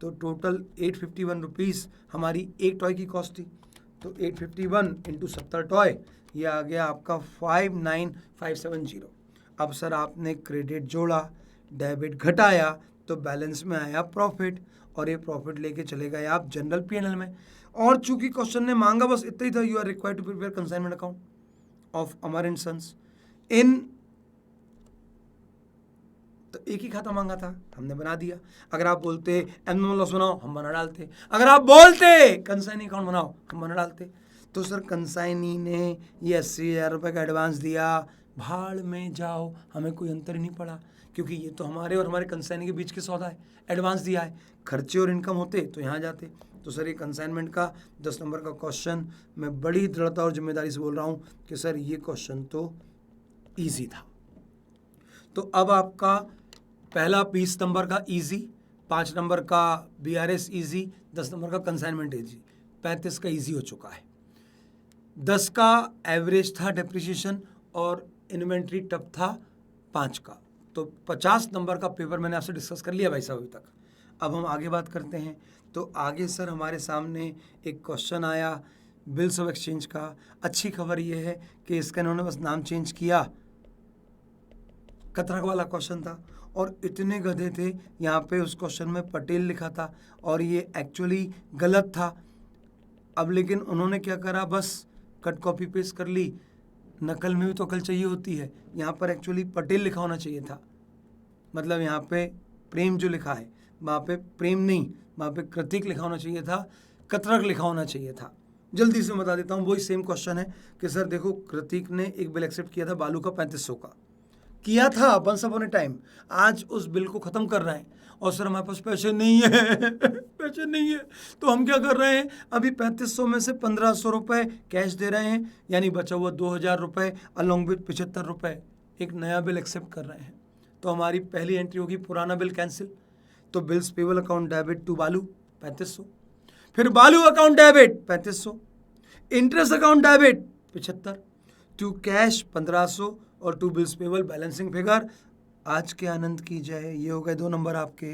तो टोटल 851 रुपीज़ हमारी एक टॉय की कॉस्ट थी। तो 851 इंटू 70 टॉय, ये आ गया आपका 59,570। अब सर आपने क्रेडिट जोड़ा, डेबिट घटाया तो बैलेंस में आया प्रॉफिट और ये प्रॉफिट लेके चले गए आप जनरल P&L में। और चूंकि क्वेश्चन ने मांगा बस इतना ही था, you are required to prepare consignment account of Amar and sons in, तो एक ही खाता मांगा था, हमने बना दिया। अगर आप बोलते एनुअल लॉस बनाओ, हम बना डालते। अगर आप बोलते कंसाइनी अकाउंट बनाओ, हम बना डालते। तो सर कंसाइनी ने ये 80,000 रुपये का एडवांस दिया, भाड़ में जाओ, हमें कोई अंतर ही नहीं पड़ा क्योंकि ये तो हमारे और हमारे कंसाइनी के बीच के सौदा है। एडवांस दिया है, खर्चे और इनकम होते तो यहाँ जाते। तो सर ये कंसाइनमेंट का 10 नंबर का क्वेश्चन, मैं बड़ी दृढ़ता और जिम्मेदारी से बोल रहा हूँ कि सर ये क्वेश्चन तो ईजी था। तो अब आपका पहला 20 नंबर का ईजी, 5 नंबर का BRS ईजी, 10 नंबर का कंसाइनमेंट ईजी, 35 का ईजी हो चुका है। 10 का एवरेज था डेप्रिसिएशन और इन्वेंट्री टप था 5 का। तो 50 नंबर का पेपर मैंने आपसे डिस्कस कर लिया भाई साहब अभी तक। अब हम आगे बात करते हैं। तो आगे सर हमारे सामने एक क्वेश्चन आया बिल्स ऑफ एक्सचेंज का। अच्छी खबर ये है कि इसका इन्होंने बस नाम चेंज किया, कतरक वाला क्वेश्चन था और इतने गधे थे, यहाँ पे उस क्वेश्चन में पटेल लिखा था और ये एक्चुअली गलत था। अब लेकिन उन्होंने क्या करा, बस कट कॉपी पेस्ट कर ली। नकल में भी तो अकल चाहिए होती है। यहाँ पर एक्चुअली पटेल लिखा होना चाहिए था, मतलब यहाँ पे प्रेम जो लिखा है वहाँ पे प्रेम नहीं, वहाँ पे कृतिक लिखा होना चाहिए था, कतरक लिखा होना चाहिए था। जल्दी से बता देता हूँ, वही सेम क्वेश्चन है कि सर देखो कृतिक ने एक बिल एक्सेप्ट किया था बालू का 3500 का, किया था वंस अपॉन ए टाइम। आज उस बिल को ख़त्म कर रहे हैं और सर हमारे पास पैसे नहीं है पैसे नहीं है, तो हम क्या कर रहे हैं, अभी 3500 में से 1500 रुपये कैश दे रहे हैं, यानी बचा हुआ 2000 रुपये अलॉन्ग विथ 75 रुपये एक नया बिल एक्सेप्ट कर रहे हैं। तो हमारी पहली एंट्री होगी पुराना बिल कैंसिल, तो bills payable account debit to Balu 3500, फिर Balu account debit 3500, interest account debit 75, to cash 1500 और to bills payable balancing figure. आज के आनंद की जय। ये हो गए 2 नंबर आपके।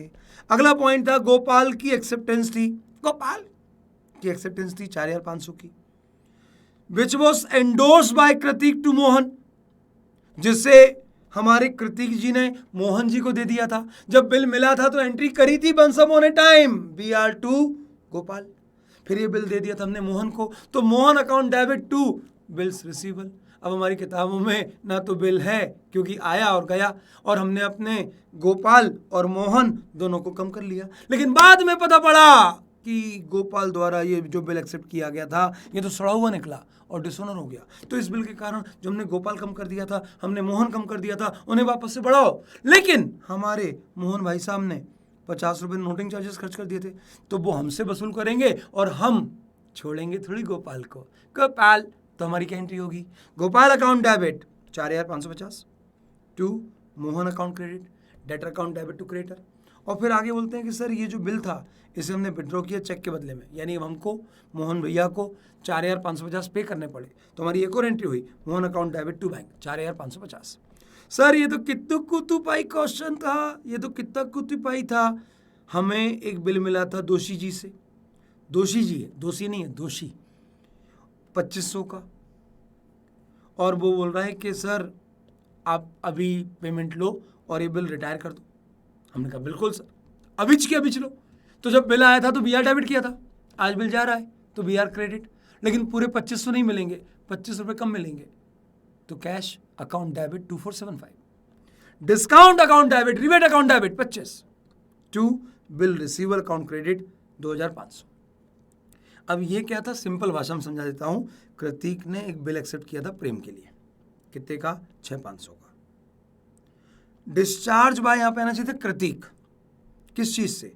अगला पॉइंट था गोपाल की एक्सेप्टेंस थी, गोपाल की एक्सेप्टेंस थी 4500 की, which was endorse by Kritik to Mohan, जिसे हमारे कृतिक जी ने मोहन जी को दे दिया था। जब बिल मिला था तो एंट्री करी थी once upon a time BR to Gopal, फिर ये बिल दे दिया था हमने मोहन को, तो Mohan account debit to bills receivable. अब हमारी किताबों में ना तो बिल है क्योंकि आया और गया, और हमने अपने गोपाल और मोहन दोनों को कम कर लिया। लेकिन बाद में पता पड़ा कि गोपाल द्वारा ये जो बिल एक्सेप्ट किया गया था ये तो सड़ा हुआ निकला और डिसऑनर हो गया। तो इस बिल के कारण जो हमने गोपाल कम कर दिया था, हमने मोहन कम कर दिया था, उन्हें वापस से बढ़ाओ। लेकिन हमारे मोहन भाई साहब ने 50 रुपये नोटिंग चार्जेस खर्च कर दिए थे, तो वो हमसे वसूल करेंगे और हम छोड़ेंगे थोड़ी गोपाल को। गोपाल तो हमारी क्या एंट्री होगी? Gopal account debit 4550 to Mohan account credit, debtor account debit to creditor. और फिर आगे बोलते हैं कि सर ये जो बिल था इसे हमने विड्रॉ किया चेक के बदले में, यानी अब हमको मोहन भैया को 4550 पे करने पड़े। तो हमारी एक और एंट्री हुई, Mohan account debit to bank 4550। Sir ये तो कित्तू कुतुपाई क्वेश्चन था, ये तो कितना कुतुपाई था। हमें एक बिल मिला था दोषी जी से, दोषी जी है, दोषी नहीं है, दोषी, 2500 का, और वो बोल रहा है कि सर आप अभी पेमेंट लो और ये बिल रिटायर कर दो। हमने कहा बिल्कुल सर, अभी के अभी लो। तो जब बिल आया था तो बीआर डेबिट किया था, आज बिल जा रहा है तो बीआर क्रेडिट, लेकिन पूरे 2500 नहीं मिलेंगे, 25 रुपये कम मिलेंगे। तो cash account debit 2475, discount account debit, rebate account debit 25 to bill receivable account credit 2500। अब ये क्या था, सिंपल भाषा में समझा देता हूं। कृतिक ने एक बिल एक्सेप्ट किया था प्रेम के लिए, कितने का? 6500 का। डिस्चार्ज बाय यहां पे आना चाहिए था कृतिक, किस चीज से?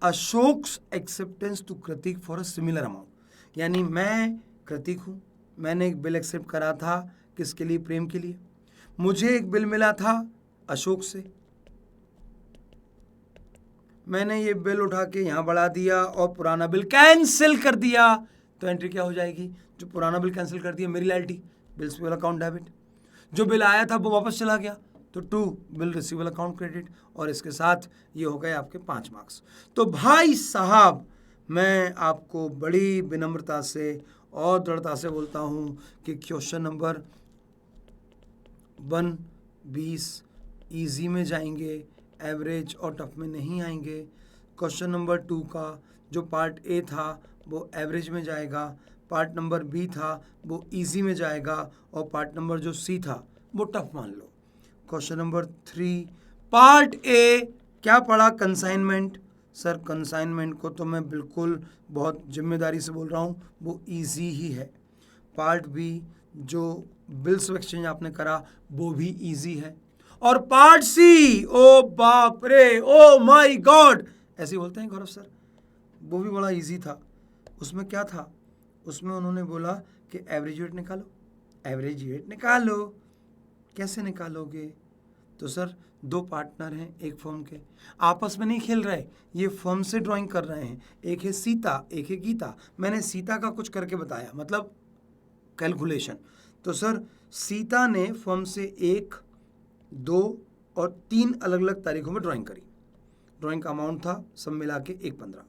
Ashok's acceptance to Kritik for a similar amount. यानी मैं कृतिक हूं, मैंने एक बिल एक्सेप्ट करा था, किसके लिए? प्रेम के लिए। मुझे एक बिल मिला था अशोक से, मैंने ये बिल उठा के यहां बढ़ा दिया और पुराना बिल कैंसिल कर दिया। तो एंट्री क्या हो जाएगी? जो पुराना बिल कैंसिल कर दिया मेरी loyalty, bill receivable account debit. जो बिल आया था वो वापस चला गया, तो to bill receivable account credit, और इसके साथ ये हो गए आपके 5 मार्क्स। तो भाई साहब मैं आपको बड़ी विनम्रता से और दृढ़ता से बोलता हूं कि क्वेश्चन नंबर 1-20 ईजी में जाएंगे, एवरेज और टफ में नहीं आएंगे। क्वेश्चन नंबर 2 का जो पार्ट ए था वो एवरेज में जाएगा, पार्ट नंबर बी था वो इजी में जाएगा, और पार्ट नंबर जो सी था वो टफ मान लो। क्वेश्चन नंबर 3 पार्ट ए क्या पढ़ा? कंसाइनमेंट। सर कंसाइनमेंट को तो मैं बिल्कुल बहुत जिम्मेदारी से बोल रहा हूँ, वो इजी ही है। पार्ट बी जो बिल्स ऑफ एक्सचेंज आपने करा वो भी इजी है। और पार्ट सी, ओ बाप रे, ओ माय गॉड, ऐसे बोलते हैं गौरव सर, वो भी बड़ा इजी था। उसमें क्या था? उसमें उन्होंने बोला कि एवरेज वेट निकालो। एवरेज वेट निकालो, कैसे निकालोगे? तो सर 2 पार्टनर हैं एक फर्म के, आपस में नहीं खेल रहे, ये फर्म से ड्राइंग कर रहे हैं। एक है सीता, एक है गीता। मैंने सीता का कुछ करके बताया, मतलब कैलकुलेशन। तो सर सीता ने फर्म से 1, 2 और 3 अलग अलग तारीखों में ड्राइंग करी। ड्राइंग का अमाउंट था सब मिला के 115।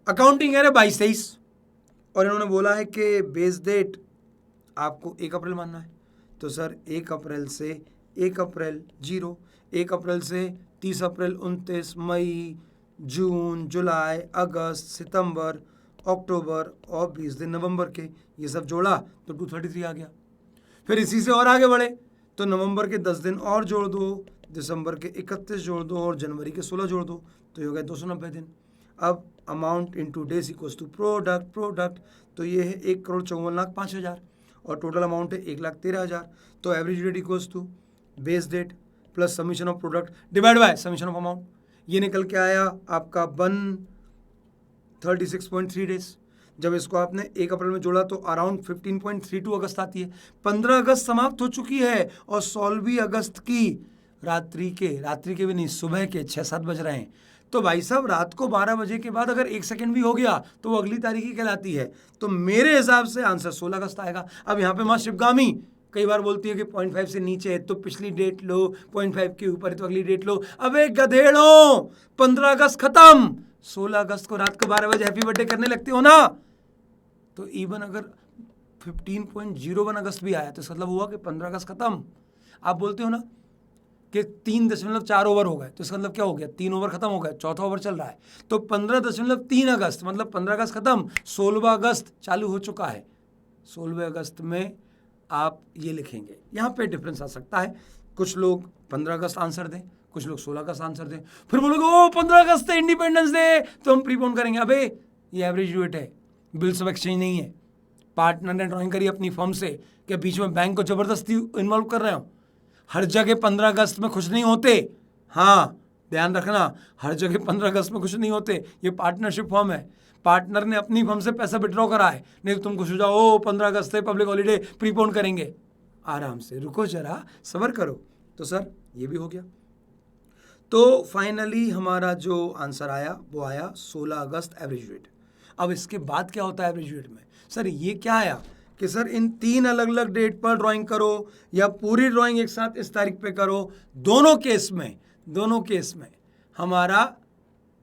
अकाउंटिंग है 22-23, और इन्होंने बोला है कि बेस डेट आपको 1 अप्रैल मानना है। तो सर 1 अप्रैल से 1 अप्रैल 0, 1 अप्रैल से 30 अप्रैल, 29 मई, जून, जुलाई, अगस्त, सितंबर, अक्टूबर और 20 दिन नवंबर के, ये सब जोड़ा तो 233 आ गया। फिर इसी से और आगे बढ़े तो नवंबर के 10 दिन और जोड़ दो, दिसंबर के 31 जोड़ दो और जनवरी के 16 जोड़ दो, तो ये हो गए 290 दिन। अब amount into days equals to product, तो ये है 1,54,05,000 और टोटल अमाउंट है 1,13,000। तो average date equals to base date plus summation of product divide by summation of amount, ये निकल के आया आपका 136.3 डेज। जब इसको आपने 1 अप्रैल में जोड़ा तो अराउंड 15.32 अगस्त आती है। 15 अगस्त समाप्त हो चुकी है और 16 अगस्त की रात्रि के भी नहीं, सुबह के 6-7 बज रहे हैं। तो भाई साहब रात को 12 बजे के बाद अगर 1 सेकंड भी हो गया तो वो अगली तारीख ही कहलाती है। तो मेरे हिसाब से आंसर 16 अगस्त आएगा। अब यहाँ पे माँ शिवगामी कई बार बोलती है कि 0.5 से नीचे है तो पिछली डेट लो, 0.5 के ऊपर है तो अगली डेट लो। अबे गधेड़ों, 15 अगस्त खत्म, 16 अगस्त को रात को 12 बजे हैप्पी बर्थडे करने लगते हो ना। तो इवन अगर 15.01 अगस्त भी आया तो इसका मतलब हुआ कि 15 अगस्त खत्म। आप बोलते हो ना कि 3.4 ओवर हो गए, तो इसका मतलब क्या हो गया? 3 ओवर खत्म हो गए, चौथा ओवर चल रहा है। तो 15.3 अगस्त मतलब 15 अगस्त खत्म, 16 अगस्त चालू हो चुका है। 16 अगस्त में आप ये लिखेंगे। यहाँ पे डिफरेंस आ सकता है, कुछ लोग 15 अगस्त आंसर दें, कुछ लोग 16 अगस्त आंसर दें, फिर बोलोगे ओ 15 अगस्त है इंडिपेंडेंस डे तो हम प्रीपोन करेंगे। अबे ये एवरेज ड्यूएट है, बिल्स ऑफ एक्सचेंज नहीं है। पार्टनर ने ड्राइंग करी अपनी फर्म से, क्या बीच में बैंक को जबरदस्ती इन्वॉल्व कर रहे हो? हर जगह 15 अगस्त में खुश नहीं होते, हाँ ध्यान रखना, हर जगह 15 अगस्त में खुश नहीं होते। ये पार्टनरशिप फर्म है, पार्टनर ने अपनी फर्म से पैसा विड्रॉ करा है, नहीं तो तुम खुश हो जाओ ओ 15 अगस्त है पब्लिक हॉलीडे प्रीपोन करेंगे। आराम से रुको जरा, सब्र करो। तो सर ये भी हो गया। तो फाइनली हमारा जो आंसर आया वो आया 16 अगस्त एवरेज रेट। अब इसके बाद क्या होता है एवरेज रेट में? सर ये क्या आया कि सर इन 3 अलग अलग डेट पर ड्राइंग करो या पूरी ड्राइंग एक साथ इस तारीख पे करो, दोनों केस में हमारा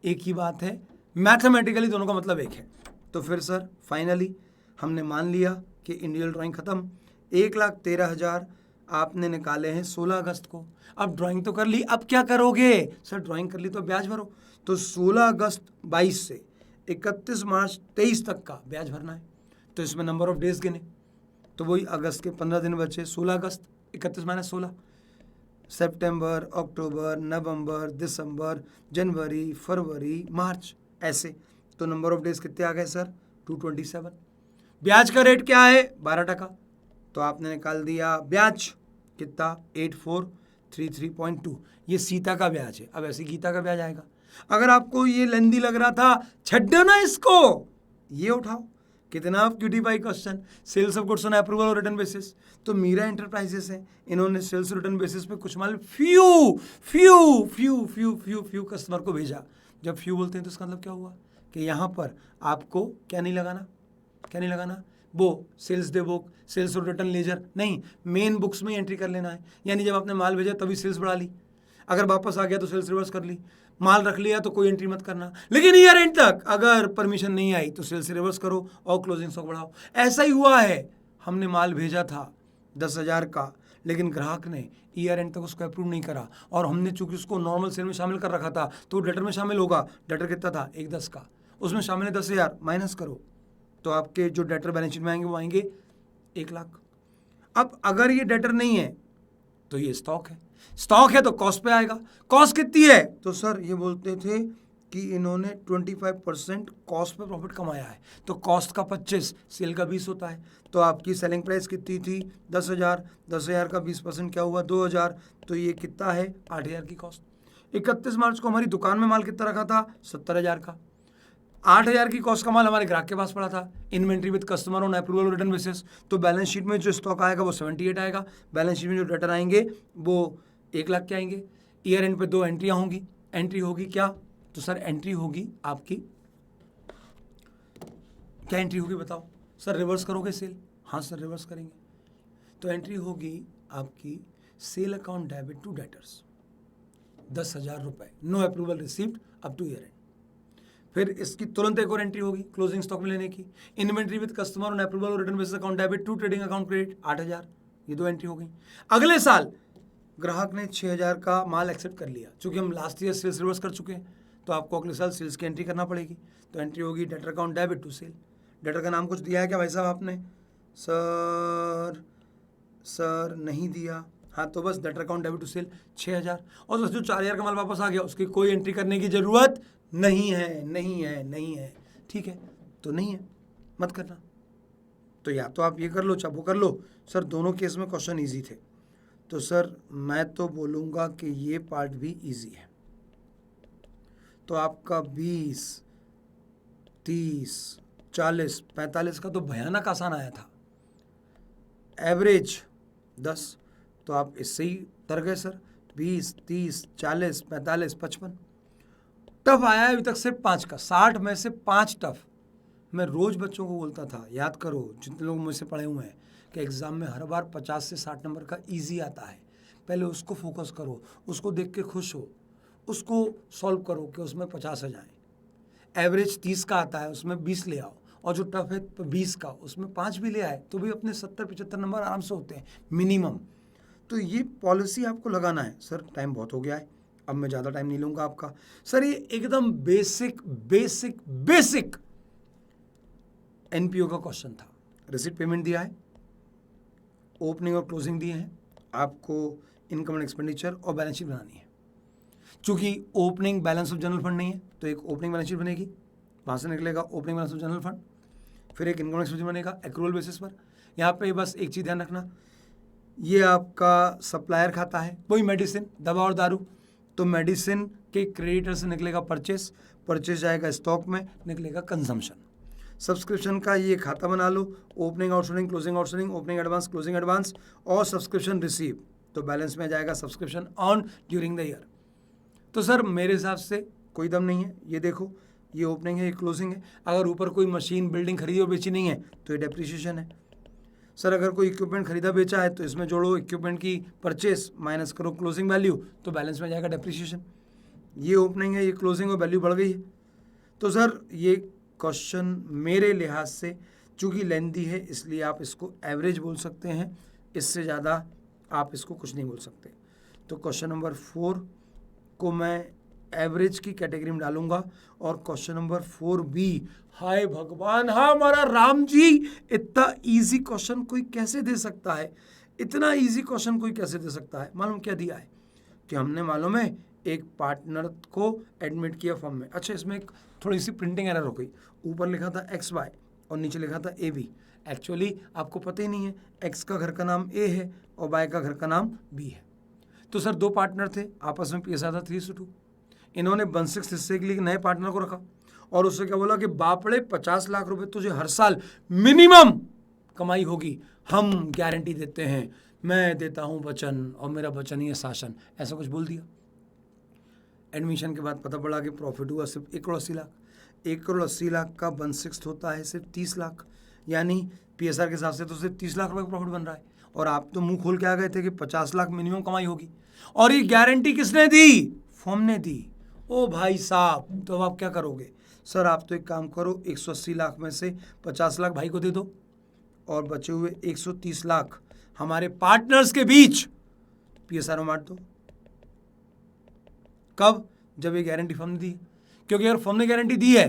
एक ही बात है, मैथमेटिकली दोनों का मतलब एक है। तो फिर सर फाइनली हमने मान लिया कि इंडिविजुअल ड्राइंग खत्म। 1,13,000 आपने निकाले हैं 16 अगस्त को। अब ड्राइंग तो कर ली, अब क्या करोगे? सर ड्राइंग कर ली तो ब्याज भरो। तो 16 अगस्त 22 से 31 मार्च 23 तक का ब्याज भरना है। तो इसमें नंबर ऑफ डेज गिने, तो वही अगस्त के 15 दिन बचे, 16 अगस्त 31 माइनस 16, सितंबर, अक्टूबर, नवंबर, दिसंबर, जनवरी, फरवरी, मार्च, ऐसे। तो नंबर ऑफ डेज कितने आ गए सर? 227। ब्याज का रेट क्या है? 12%। तो आपने निकाल दिया ब्याज कितना? 8433.2। ये सीता का ब्याज है। अब ऐसे गीता का ब्याज आएगा। अगर आपको ये लेंदी लग रहा था, छड्डो ना इसको, ये उठाओ। कितना क्यूटीफाई question, sales of goods on approval or return basis. तो मीरा एंटरप्राइजेस है, इन्होंने सेल्स रिटर्न बेसिस पे कुछ माल फ्यू कस्टमर को भेजा। जब फ्यू बोलते हैं तो इसका मतलब क्या हुआ कि यहाँ पर आपको क्या नहीं लगाना, वो सेल्स डे बुक, सेल्स और रिटर्न लेजर नहीं, मेन बुक्स में एंट्री कर लेना है। यानी जब आपने माल भेजा तभी सेल्स बढ़ा ली, अगर वापस आ गया तो सेल्स रिवर्स कर ली, माल रख लिया तो कोई एंट्री मत करना। लेकिन ईयर एंड तक अगर परमिशन नहीं आई तो सेल्स रिवर्स करो और क्लोजिंग स्टॉक बढ़ाओ। ऐसा ही हुआ है, हमने माल भेजा था 10,000 का, लेकिन ग्राहक ने ईयर एंड तक उसको अप्रूव नहीं करा और हमने चूंकि उसको नॉर्मल सेल में शामिल कर रखा था तो डेटर में शामिल होगा। डेटर कितना था? 1,10 का, उसमें शामिल है 10,000, माइनस करो तो आपके जो डेटर बैलेंस शीट में आएंगे वो आएंगे 1,00,000। अब अगर ये डेटर नहीं है तो ये स्टॉक है तो कॉस्ट पे आएगा। कॉस्ट कितनी है? तो सर ये बोलते थे कि इन्होंने 25% कॉस्ट पे प्रॉफिट कमाया है, तो कॉस्ट का 25, सेल का 20 होता है। तो आपकी सेलिंग प्राइस कितनी थी? 10,000, 10,000 का 20% क्या हुआ? 2,000। तो ये कितना है? 8,000 की कॉस्ट। 31 मार्च को हमारी दुकान में माल कितना रखा था? 70,000 का। 8,000 की कॉस्ट का माल हमारे ग्राहक के पास पड़ा था, inventory with customer on approval or return basis. तो बैलेंस शीट में जो स्टॉक आएगा वो 78 आएगा, बैलेंस शीट में जो डेटर आएंगे वो 1,00,000 के आएंगे। ईयर एंड पे 2 एंट्रियां होंगी। एंट्री होगी क्या? तो सर एंट्री होगी आपकी, क्या एंट्री होगी बताओ? सर रिवर्स करोगे सेल? हाँ सर रिवर्स करेंगे। तो एंट्री होगी आपकी sale account debit to debtors 10,000 रुपये, no approval received up to year end. फिर इसकी तुरंत एक और एंट्री होगी क्लोजिंग स्टॉक में लेने की, inventory with customer on approval or return basis account debit to trading account credit 8,000। ये 2 एंट्री हो गई। अगले साल ग्राहक ने 6,000 का माल एक्सेप्ट कर लिया, चूंकि हम लास्ट ईयर सेल्स रिवर्स कर चुके हैं तो आपको अगले साल सेल्स की एंट्री करना पड़ेगी। तो एंट्री होगी debtor account debit to sale. Debtor का नाम कुछ दिया है क्या भाई साहब आपने? सर नहीं दिया। हाँ तो बस debtor account debit to sale 6,000, और जो 4,000 का माल वापस आ गया उसकी कोई एंट्री करने की जरूरत नहीं है। ठीक है, तो नहीं है, मत करना। तो या तो आप ये कर लो चाहे वो कर लो। सर दोनों केस में क्वेश्चन ईजी थे, तो सर मैं तो बोलूँगा कि ये पार्ट भी इजी है। तो आपका 20, 30, 40, 45 का तो भयानक आसान आया था, एवरेज 10, तो आप इससे ही तर गए सर। 20, 30, 40, 45, 55। टफ आया है अभी तक सिर्फ 5 का, 60 में से 5 टफ। मैं रोज़ बच्चों को बोलता था, याद करो जितने लोग मुझसे पढ़े हुए हैं, कि एग्ज़ाम में हर बार 50 से 60 नंबर का इजी आता है। पहले उसको फोकस करो, उसको देख के खुश हो, उसको सॉल्व करो कि उसमें 50 आ जाए। एवरेज 30 का आता है, उसमें 20 ले आओ, और जो टफ है 20 का उसमें 5 भी ले आए तो भी अपने 70-75 नंबर आराम से होते हैं मिनिमम। तो ये पॉलिसी आपको लगाना है। सर टाइम बहुत हो गया है, अब मैं ज़्यादा टाइम नहीं लूँगा आपका। सर ये एकदम बेसिक एनपीओ का क्वेश्चन था। रिसीट पेमेंट दिया है, ओपनिंग और क्लोजिंग दिए हैं, आपको इनकम एंड एक्सपेंडिचर और बैलेंस शीट बनानी है। चूंकि opening balance of general fund नहीं है तो एक ओपनिंग बैलेंस शीट बनेगी, वहाँ से निकलेगा opening balance of general fund, फिर एक इनकम एक्सपेंडिचर बनेगा एक्रूअल बेसिस पर। यहाँ पे बस एक चीज़ ध्यान रखना, ये आपका सप्लायर खाता है, वही मेडिसिन, दवा और दारू, तो मेडिसिन के क्रेडिटर से निकलेगा परचेस, परचेस जाएगा स्टॉक में, निकलेगा कंजम्पशन। सब्सक्रिप्शन का ये खाता बना लो, opening outstanding, closing outstanding, opening advance, closing advance और सब्सक्रिप्शन रिसीव, तो बैलेंस में जाएगा subscription on during the year. तो सर मेरे हिसाब से कोई दम नहीं है, ये देखो ये ओपनिंग है, ये क्लोजिंग है। अगर ऊपर कोई मशीन बिल्डिंग खरीदी और बेची नहीं है तो ये डेप्रिसिएशन है। सर अगर कोई इक्विपमेंट खरीदा बेचा है तो इसमें जोड़ो इक्विपमेंट की परचेस माइनस करो क्लोजिंग वैल्यू, तो बैलेंस में जाएगा डेप्रिसिएशन। ये ओपनिंग है, ये क्लोजिंग और वैल्यू बढ़ गई है। तो सर ये क्वेश्चन मेरे लिहाज से चूँकि लेंथी है इसलिए आप इसको एवरेज बोल सकते हैं, इससे ज़्यादा आप इसको कुछ नहीं बोल सकते। तो क्वेश्चन नंबर 4 को मैं एवरेज की कैटेगरी में डालूंगा और क्वेश्चन नंबर 4B, हाय भगवान, हाँ हमारा राम जी, इतना इजी क्वेश्चन कोई कैसे दे सकता है, इतना इजी क्वेश्चन कोई कैसे दे सकता है। मालूम क्या दिया है कि हमने मालूम है एक पार्टनर को एडमिट किया फर्म में। अच्छा इसमें एक थोड़ी सी प्रिंटिंग एरर हो गई, ऊपर लिखा था XY और नीचे लिखा था AB। एक्चुअली आपको पता ही नहीं है, X का घर का नाम A है और Y का घर का नाम B है। तो सर 2 पार्टनर थे, आपस में PSR था 3:2। इन्होंने 1/6 हिस्से के लिए नए पार्टनर को रखा और उससे क्या बोला कि बापड़े 50 लाख रुपए तुझे हर साल मिनिमम कमाई होगी, हम गारंटी देते हैं, मैं देता हूं वचन और मेरा वचन ही है शासन, ऐसा कुछ बोल दिया। एडमिशन के बाद पता पड़ा कि प्रॉफिट हुआ सिर्फ 1,80,00,000। 1,80,00,000 का 1/6 होता है सिर्फ 30 लाख, यानी PSR के हिसाब से तो सिर्फ 30 लाख रुपए का प्रॉफिट बन रहा है। और आप तो मुंह खोल के आ गए थे कि 50 लाख मिनिमम कमाई होगी, और ये गारंटी किसने दी? फर्म ने दी। ओ भाई साहब, तो अब आप क्या करोगे? सर आप तो एक काम करो, 180 लाख में से 50 लाख भाई को दे दो और बचे हुए 130 लाख हमारे पार्टनर्स के बीच PSR में बांट दो। कब? जब ये गारंटी फर्म ने दी। क्योंकि अगर फर्म ने गारंटी दी है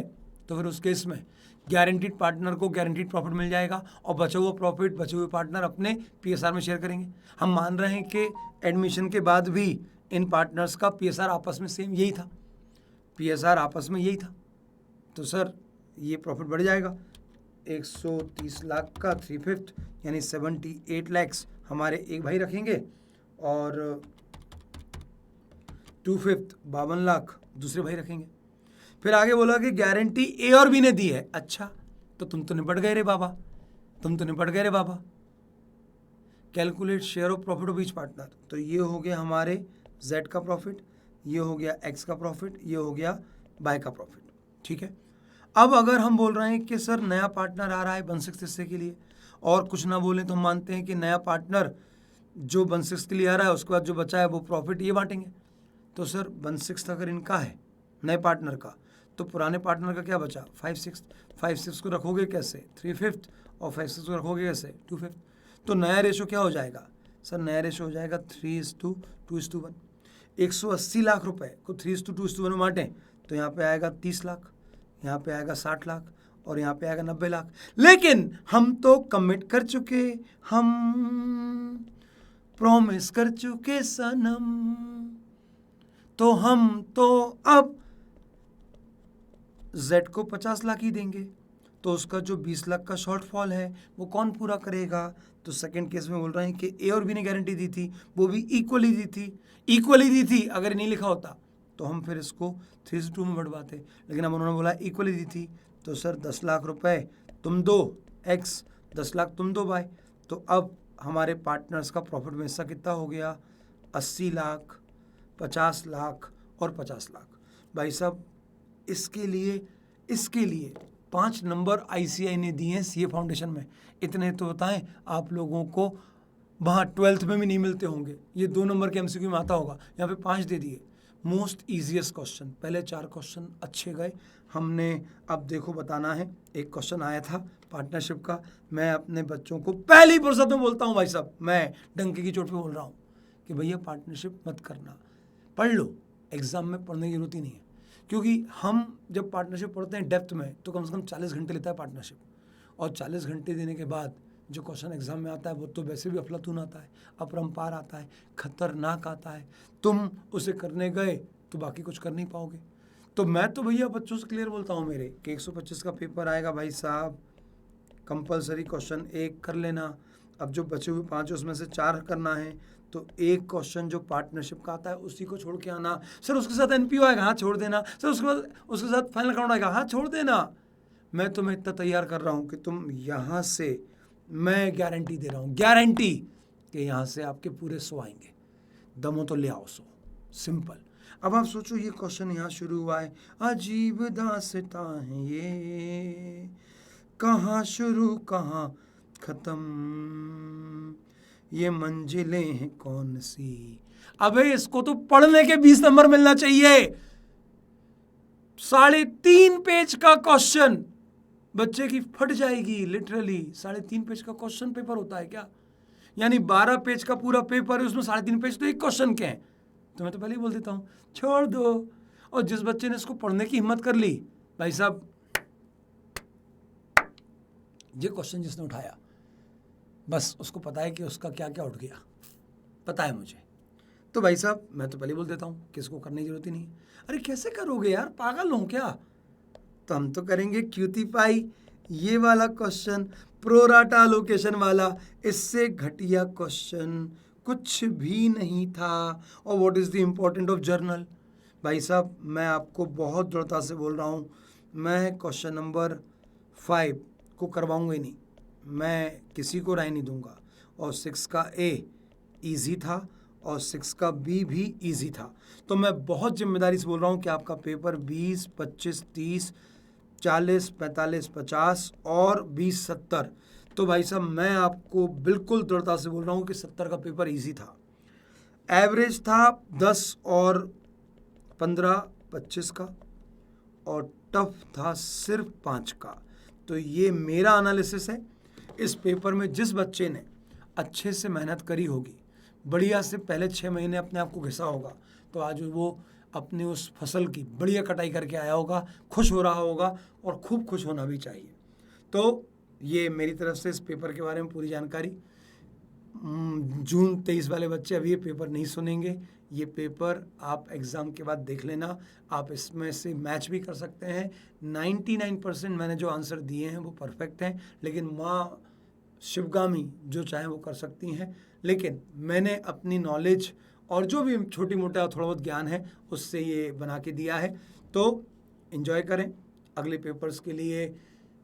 तो फिर उस केस में गारंटीड पार्टनर को गारंटीड प्रॉफिट मिल जाएगा और बचा हुआ प्रॉफिट बचे हुए पार्टनर अपने PSR में शेयर करेंगे। हम मान रहे हैं कि एडमिशन के बाद भी इन पार्टनर्स का PSR आपस में सेम यही था, PSR आपस में यही था। तो सर ये प्रॉफिट बढ़ जाएगा, 130 लाख का 3/5 यानी 78 लाख हमारे एक भाई रखेंगे और 2/5 52 लाख दूसरे भाई रखेंगे। फिर आगे बोला कि गारंटी A और B ने दी है। अच्छा तो तुम तो निपट गए रे बाबा, तुम तो निपट गए रे बाबा। Calculate share of profit of each partner, तो ये हो गया हमारे Z का प्रॉफिट, ये हो गया X का प्रॉफिट, ये हो गया Y का प्रॉफिट। ठीक है, अब अगर हम बोल रहे हैं कि सर नया पार्टनर आ रहा है 1/6 हिस्से के लिए और कुछ ना बोलें तो हम मानते हैं कि नया पार्टनर जो 1/6 के लिए आ रहा है उसके बाद जो बचा है वो प्रॉफिट ये बांटेंगे। तो सर 1/6 अगर इनका है नए पार्टनर का, तो पुराने पार्टनर का क्या बचा? 5/6। 5/6 को रखोगे कैसे? 3/5 और 5/6 को रखोगे कैसे? 2/5। तो नया रेशो क्या हो जाएगा? सर नया रेशो हो जाएगा 3:2:1। 180 लाख रुपए को 3:2:1 में बांटें तो यहाँ पे आएगा 30 लाख, यहाँ पे आएगा 60 लाख और यहाँ पे आएगा 90 लाख। लेकिन हम तो कमिट कर चुके, हम प्रॉमिस कर चुके सनम, तो हम तो अब Z को 50 लाख ही देंगे। तो उसका जो 20 लाख का शॉर्टफॉल है वो कौन पूरा करेगा? तो सेकंड केस में बोल रहे हैं कि A और B ने गारंटी दी थी, वो भी इक्वली दी थी। अगर नहीं लिखा होता तो हम फिर इसको 3:2 में बढ़वाते, लेकिन अब उन्होंने बोला इक्वली दी थी। तो सर 10 लाख रुपए तुम दो X, 10 लाख तुम दो Y। तो अब हमारे पार्टनर्स का प्रॉफिट में हिस्सा कितना हो गया? 80 लाख, 50 लाख और 50 लाख। भाई साहब इसके लिए 5 नंबर ICI ने दिए हैं CA फाउंडेशन में। इतने तो बताएं आप लोगों को वहाँ 12th में भी नहीं मिलते होंगे, ये 2 नंबर के MCQ में आता होगा, यहाँ पे 5 दे दिए। मोस्ट ईजीएस्ट क्वेश्चन, पहले 4 क्वेश्चन अच्छे गए हमने। अब देखो बताना है, एक क्वेश्चन आया था पार्टनरशिप का, मैं अपने बच्चों को पहली फुर्सत में बोलता हूँ भाई साहब, मैं डंके की चोट पे बोल रहा हूँ कि भैया पार्टनरशिप मत करना, पढ़ लो, एग्जाम में पढ़ने की जरूरत ही नहीं है। क्योंकि हम जब पार्टनरशिप पढ़ते हैं डेप्थ में तो कम से कम 40 घंटे लेता है पार्टनरशिप, और 40 घंटे देने के बाद जो क्वेश्चन एग्जाम में आता है वो तो वैसे भी अफलातून आता है, अपरंपार आता है, खतरनाक आता है। तुम उसे करने गए तो बाकी कुछ कर नहीं पाओगे। तो मैं तो भैया बच्चों से क्लियर बोलता हूँ मेरे कि 125 का पेपर आएगा भाई साहब, कंपलसरी क्वेश्चन 1 कर लेना। अब जो बचे हुए 5 उसमें से 4 करना है, तो एक क्वेश्चन जो पार्टनरशिप का आता है उसी को छोड़ के आना। सर उसके साथ एनपीओ आएगा, हाँ छोड़ देना। सर उसके बाद उसके साथ फाइनल अकाउंट आएगा, हाँ छोड़ देना। मैं तुम्हें इतना तैयार कर रहा हूँ कि तुम यहाँ से, मैं गारंटी दे रहा हूँ, गारंटी कि यहाँ से आपके पूरे 100 आएंगे। दमो तो ले आओ 100, सिंपल। अब आप सोचो ये क्वेश्चन यहाँ शुरू हुआ है, अजीब दास्तां है ये, कहाँ शुरू कहाँ खत्म, ये मंजिलें हैं कौन सी। अबे इसको तो पढ़ने के 20 नंबर मिलना चाहिए। 3.5 पेज का क्वेश्चन, बच्चे की फट जाएगी लिटरली। 3.5 पेज का क्वेश्चन पेपर होता है क्या? यानी 12 पेज का पूरा पेपर है, उसमें 3.5 पेज तो एक क्वेश्चन के हैं। तो मैं तो पहले ही बोल देता हूँ छोड़ दो। और जिस बच्चे ने इसको पढ़ने की हिम्मत कर ली, भाई साहब ये क्वेश्चन जिसने उठाया, बस उसको पता है कि उसका क्या क्या उठ गया, पता है मुझे। तो भाई साहब मैं तो पहले बोल देता हूँ कि इसको करने की जरूरत ही नहीं। अरे कैसे करोगे यार, पागल हो क्या? तो हम तो करेंगे क्यूटी पाई, ये वाला क्वेश्चन, प्रोराटा लोकेशन वाला। इससे घटिया क्वेश्चन कुछ भी नहीं था। और what is the important of journal? भाई साहब मैं आपको बहुत दृढ़ता से बोल रहा हूँ, मैं क्वेश्चन नंबर 5 को करवाऊंगा ही नहीं, मैं किसी को राय नहीं दूंगा। और 6 का ए ईजी था और 6 का बी भी ईजी था। तो मैं बहुत जिम्मेदारी से बोल रहा हूँ कि आपका पेपर 20, 25, 30, 40, 45, 50 और 20, 70। तो भाई साहब मैं आपको बिल्कुल दृढ़ता से बोल रहा हूँ कि 70 का पेपर इजी था। एवरेज था 10 और 15, 25 का, और टफ था सिर्फ 5 का। तो ये मेरा एनालिसिस है। इस पेपर में जिस बच्चे ने अच्छे से मेहनत करी होगी, बढ़िया से पहले 6 महीने अपने आप को घिसा होगा, तो आज वो अपनी उस फसल की बढ़िया कटाई करके आया होगा, खुश हो रहा होगा, और खूब खुश होना भी चाहिए। तो ये मेरी तरफ से इस पेपर के बारे में पूरी जानकारी। जून 23 वाले बच्चे अभी ये पेपर नहीं सुनेंगे, ये पेपर आप एग्ज़ाम के बाद देख लेना। आप इसमें से मैच भी कर सकते हैं। 99% मैंने जो आंसर दिए हैं वो परफेक्ट हैं, लेकिन माँ शिवगामी जो चाहें वो कर सकती हैं। लेकिन मैंने अपनी नॉलेज और जो भी छोटी मोटा थोड़ा बहुत ज्ञान है उससे ये बना के दिया है। तो एंजॉय करें अगले पेपर्स के लिए।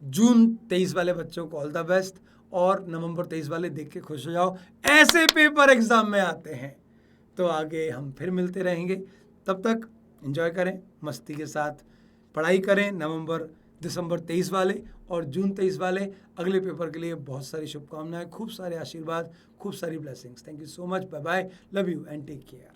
जून 23 वाले बच्चों को ऑल द बेस्ट, और नवंबर 23 वाले देख के खुश हो जाओ, ऐसे पेपर एग्जाम में आते हैं। तो आगे हम फिर मिलते रहेंगे, तब तक एंजॉय करें, मस्ती के साथ पढ़ाई करें। दिसंबर 23 वाले और जून 23 वाले अगले पेपर के लिए बहुत सारी शुभकामनाएं, खूब सारे आशीर्वाद, खूब सारी blessings. Thank you so much, bye bye, love you and take care.